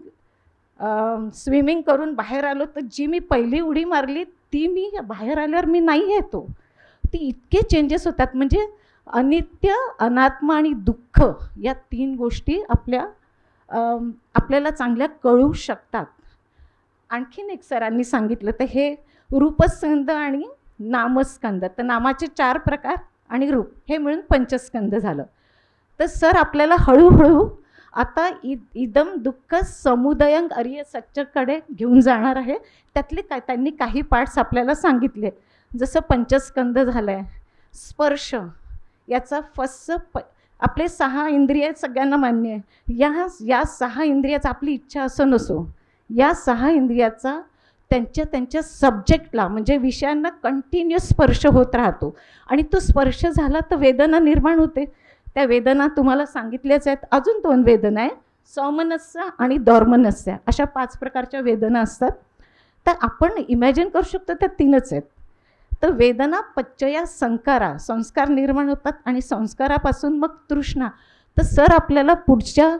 स्विमिंग करून बाहेर आलो तर जी मी पहिली उडी मारली ती मी बाहेर आल्यावर मी नाही येतो. ती इतके चेंजेस होतात. म्हणजे अनित्य, अनात्मा आणि दुःख या 3 गोष्टी आपल्याला चांगल्या कळू शकतात. आणखीन एक सरांनी सांगितलं तर हे रूपस्कंद आणि नामस्कंद. तर नामाचे 4 प्रकार आणि रूप हे मिळून पंचस्कंद झालं. तर सर आपल्याला हळूहळू आता इदम दुःख समुदयंग आर्य सच्चकडे घेऊन जाणार आहे. त्यातले त्यांनी काही पार्ट्स आपल्याला सांगितले. जसं पंचस्कंद झालं आहे, स्पर्श, याचा फर्स्ट आपले 6 इंद्रिय सगळ्यांना मान्य आहे. या 6 इंद्रियाचा आपली इच्छा असं नसो, या 6 इंद्रियाचा त्यांच्या सब्जेक्टला म्हणजे विषयांना कंटिन्युअस स्पर्श होत राहतो. आणि तो स्पर्श झाला तर वेदना निर्माण होते. त्या वेदना तुम्हाला सांगितल्याच आहेत. अजून 2 वेदना आहे, सौमनस्य आणि दौर्मनस्य, अशा 5 प्रकारच्या वेदना असतात. तर आपण इमॅजिन करू शकतो त्या 3च आहेत. तर वेदना, पच्चया, संकारा, संस्कार निर्माण होतात आणि संस्कारापासून मग तृष्णा. तर सर आपल्याला पुढच्या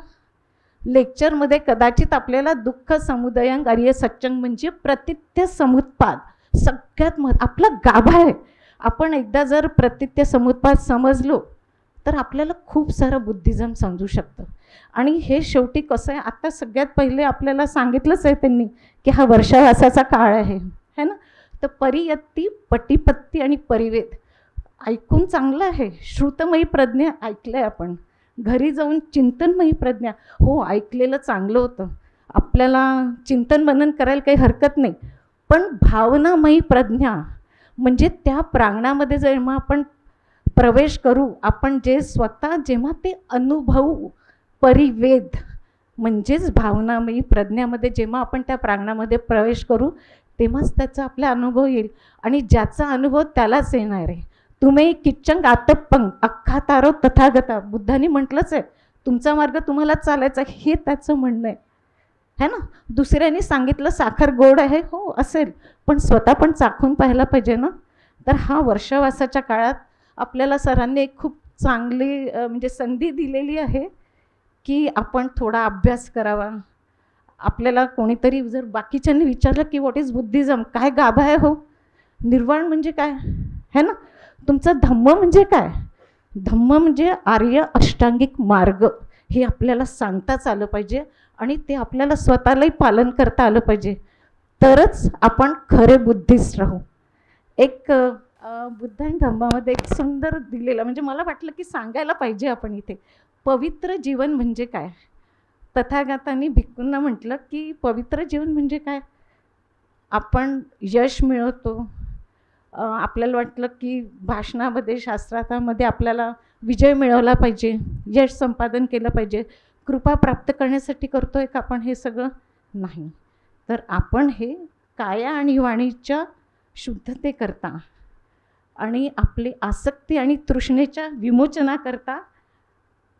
लेक्चरमध्ये कदाचित आपल्याला दुःख समुदयंग आर्य सच्चंग म्हणजे प्रतित्य समुत्पाद सगळ्यात आपला गाभा आहे. आपण एकदा जर प्रतीत्य समुत्पाद समजलो तर आपल्याला खूप सारं बुद्धिझम समजू शकतं. आणि हे शेवटी कसं आहे, आता सगळ्यात पहिले आपल्याला सांगितलंच आहे त्यांनी की हा वर्षावासाचा काळ आहे, है ना. तर परियत्ती, पटिपत्ती आणि परिवेद ऐकून चांगलं आहे. श्रुतमयी प्रज्ञा ऐकलं आहे आपण, घरी जाऊन चिंतनमयी प्रज्ञा, हो ऐकलेलं चांगलं होतं, आपल्याला चिंतन मनन करायला काही हरकत नाही. पण भावनामयी प्रज्ञा म्हणजे त्या प्रांगणामध्ये जेव्हा आपण प्रवेश करू, आपण जे स्वतः जेव्हा ते अनुभवू, परिवेद म्हणजेच भावनामयी प्रज्ञामध्ये जेव्हा आपण त्या प्रांगणामध्ये प्रवेश करू तेव्हाच त्याचा आपला अनुभव येईल. आणि ज्याचा अनुभव त्यालाच येणार आहे. तुम्ही किच्चंग आतप्पंग अख्खा तारो तथागता, बुद्धांनी म्हटलंच आहे, तुमचा मार्ग तुम्हाला चालायचा, हे त्याचं म्हणणं आहे ना. दुसऱ्यांनी सांगितलं साखर गोड आहे, हो असेल, पण स्वतः पण चाखून पाहायला पाहिजे ना. तर हा वर्षावासाच्या काळात आपल्याला सरांनी एक खूप चांगली म्हणजे संधी दिलेली आहे की आपण थोडा अभ्यास करावा. आपल्याला कोणीतरी जर बाकीच्यांनी विचारलं की व्हॉट इज बुद्धिझम, काय गाभा आहे हो, निर्वाण म्हणजे काय है ना, तुमचा धम्म म्हणजे काय, धम्म म्हणजे आर्य अष्टांगिक मार्ग, हे आपल्याला सांगताच आलं पाहिजे आणि ते आपल्याला स्वतःलाही पालन करता आलं पाहिजे, तरच आपण खरे बुद्धिस्ट राहू. एक बुद्ध आणि धम्मामध्ये एक सुंदर दिलेलं, म्हणजे मला वाटलं की सांगायला पाहिजे आपण इथे, पवित्र जीवन म्हणजे काय. तथागतांनी भिक्खूंना म्हटलं की पवित्र जीवन म्हणजे काय, आपण यश मिळवतो, आपल्याला वाटलं की भाषणामध्ये शास्त्रामध्ये आपल्याला विजय मिळवला पाहिजे, यश संपादन केलं पाहिजे, कृपा प्राप्त करण्यासाठी करतोय का आपण हे सगळं, नाही. तर आपण हे काया आणि वाणीच्या शुद्धतेकरता आणि आपली आसक्ती आणि तृष्णेच्या विमोचनाकरता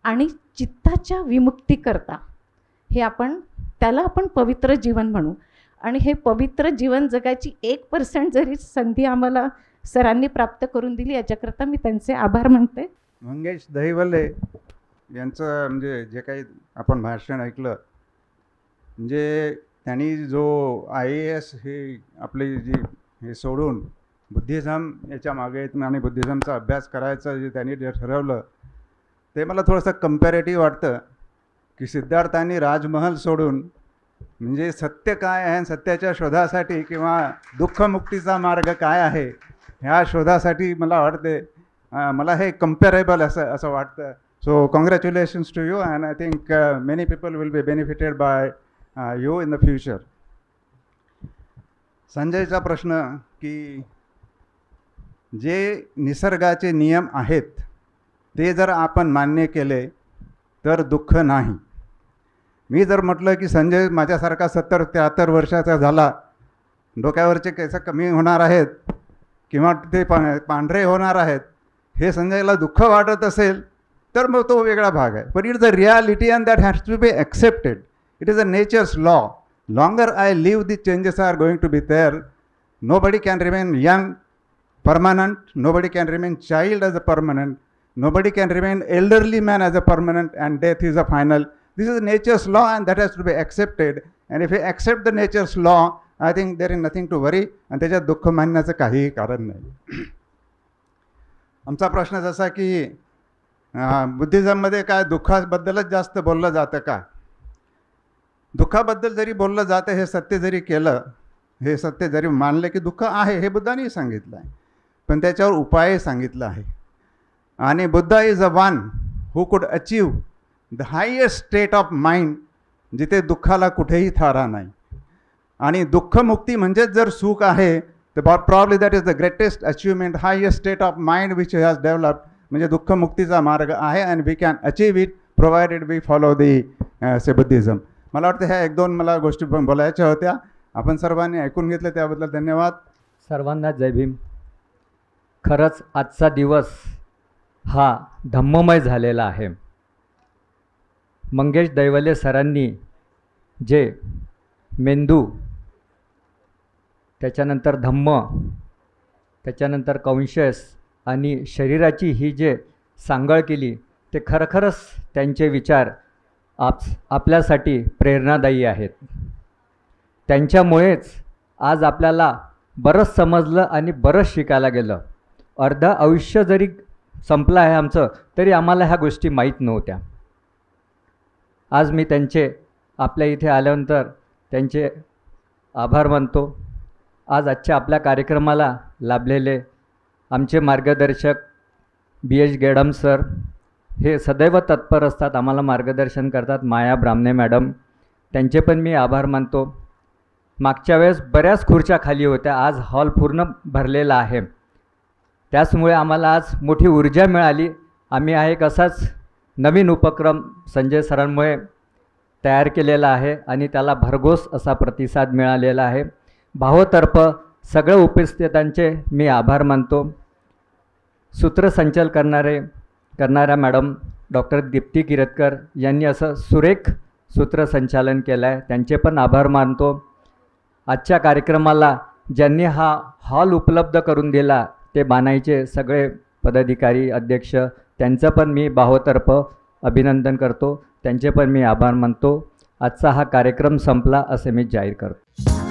आणि चित्ताच्या विमुक्तीकरता, हे आपण त्याला आपण पवित्र जीवन म्हणू. आणि हे पवित्र जीवन जगायची 1% जरी संधी आम्हाला सरांनी प्राप्त करून दिली, याच्याकरता मी त्यांचे आभार मानते. मंगेश दहिवले यांचं म्हणजे जे काही आपण भाषण ऐकलं, म्हणजे त्यांनी जो IAS हे आपली जी हे सोडून बुद्धिझम याच्या मागे आणि बुद्धिझमचा अभ्यास करायचं जे त्यांनी ठरवलं, ते मला थोडंसं कम्पॅरेटिव्ह वाटतं की सिद्धार्थांनी राजमहल सोडून म्हणजे सत्य काय आहे, सत्याच्या शोधासाठी किंवा दुःखमुक्तीचा मार्ग काय आहे ह्या शोधासाठी मला वाटते, मला हे कम्पॅरेबल असं वाटतं. So congratulations to you and I think many people will be benefited by you in the future. संजयचा प्रश्न की जे निसर्गाचे नियम आहेत ते जर आपण मान्य केले तर दुःख नाही. मी जर म्हटलं की संजय माझ्यासारखा 70-73 वर्षाचा झाला, डोक्यावरचे केस कमी होणार आहेत किंवा ते पांढरे होणार आहेत, हे संजयला दुःख वाटत असेल तर मग तो वेगळा भाग आहे. But it is a reality and that has to be accepted. It is a nature's law. Longer I live the changes are going to be there. Nobody can remain young permanent, nobody can remain child as a permanent, nobody can remain elderly man as a permanent, and death is a final. This is nature's law and that has to be accepted. And if we accept the nature's law, I think there is nothing to worry and त्याच्यात दुःख मानण्याचं काहीही कारण नाही. आमचा प्रश्न जसा की बुद्धिझममध्ये काय दुःखाबद्दलच जास्त बोललं जातं का. दुःखाबद्दल जरी बोललं जातं, हे सत्य जरी केलं, हे सत्य जरी मानलं की दुःख आहे हे बुद्धांनी सांगितलं आहे, पण त्याच्यावर उपाय सांगितला आहे. आणि Buddha is a one who could achieve the highest state of mind, जिथे दुःखाला कुठेही थारा नाही. आणि दुःखमुक्ती म्हणजेच जर सुख आहे तर probably that is the greatest achievement, highest state of mind which has developed, म्हणजे दुःखमुक्तीचा मार्ग आहे. And we can achieve it provided we follow the Buddhism. मला वाटतं ह्या 1-2 मला गोष्टी बोलायच्या होत्या. आपण सर्वांनी ऐकून घेतलं त्याबद्दल धन्यवाद. सर्वांना जय भीम. खरंच आजचा दिवस हा धम्ममय झालेला आहे. मंगेश दैवले सरांनी जे मेंदू, त्याच्यानंतर धम्म, त्याच्यानंतर कॉन्शियस आणि शरीराची ही जे सांगड केली, ते खरोखरच त्यांचे विचार आपल्यासाठी प्रेरणादायी आहेत. त्यांच्यामुळेच आज आपल्याला बरंच समजलं आणि बरंच शिकायला गेलं. अर्धं आयुष्य जरी संपलं आहे आमचं, तरी आम्हाला ह्या गोष्टी माहीत नव्हत्या. आज मी त्यांचे आपल्या इथे आल्यानंतर त्यांचे आभार मानतो. आजच्या आपल्या कार्यक्रमाला लाभलेले आमचे मार्गदर्शक BH गेडम सर, हे सदैव तत्पर असतात, आम्हाला मार्गदर्शन करतात. माया ब्राह्मणे मॅडम, त्यांचे पण मी आभार मानतो. मागच्या वेळेस बऱ्याच खुर्च्या खाली होत्या, आज हॉल पूर्ण भरलेला आहे. त्याचमुळे आम्हाला आज मोठी ऊर्जा मिळाली. आम्ही एक असाच नवीन उपक्रम संजय सरांमुळे तयार केलेला आहे आणि त्याला भरघोस असा प्रतिसाद मिळालेला आहे. भावतर्फ सगळ्या उपस्थितांचे मी आभार मानतो. सूत्रसंचालन करणाऱ्या मॅडम डॉक्टर दीप्ती किरतकर यांनी असं सुरेख सूत्रसंचालन केलं आहे, त्यांचे पण आभार मानतो. आजच्या कार्यक्रमाला ज्यांनी हा हॉल उपलब्ध करून दिला ते बाणाईचे सगळे पदाधिकारी, अध्यक्ष, त्यांचं पण मी भावतर्फ अभिनंदन करतो, त्यांचे पण मी आभार मानतो. आजचा हा कार्यक्रम संपला असे मी जाहीर करतो.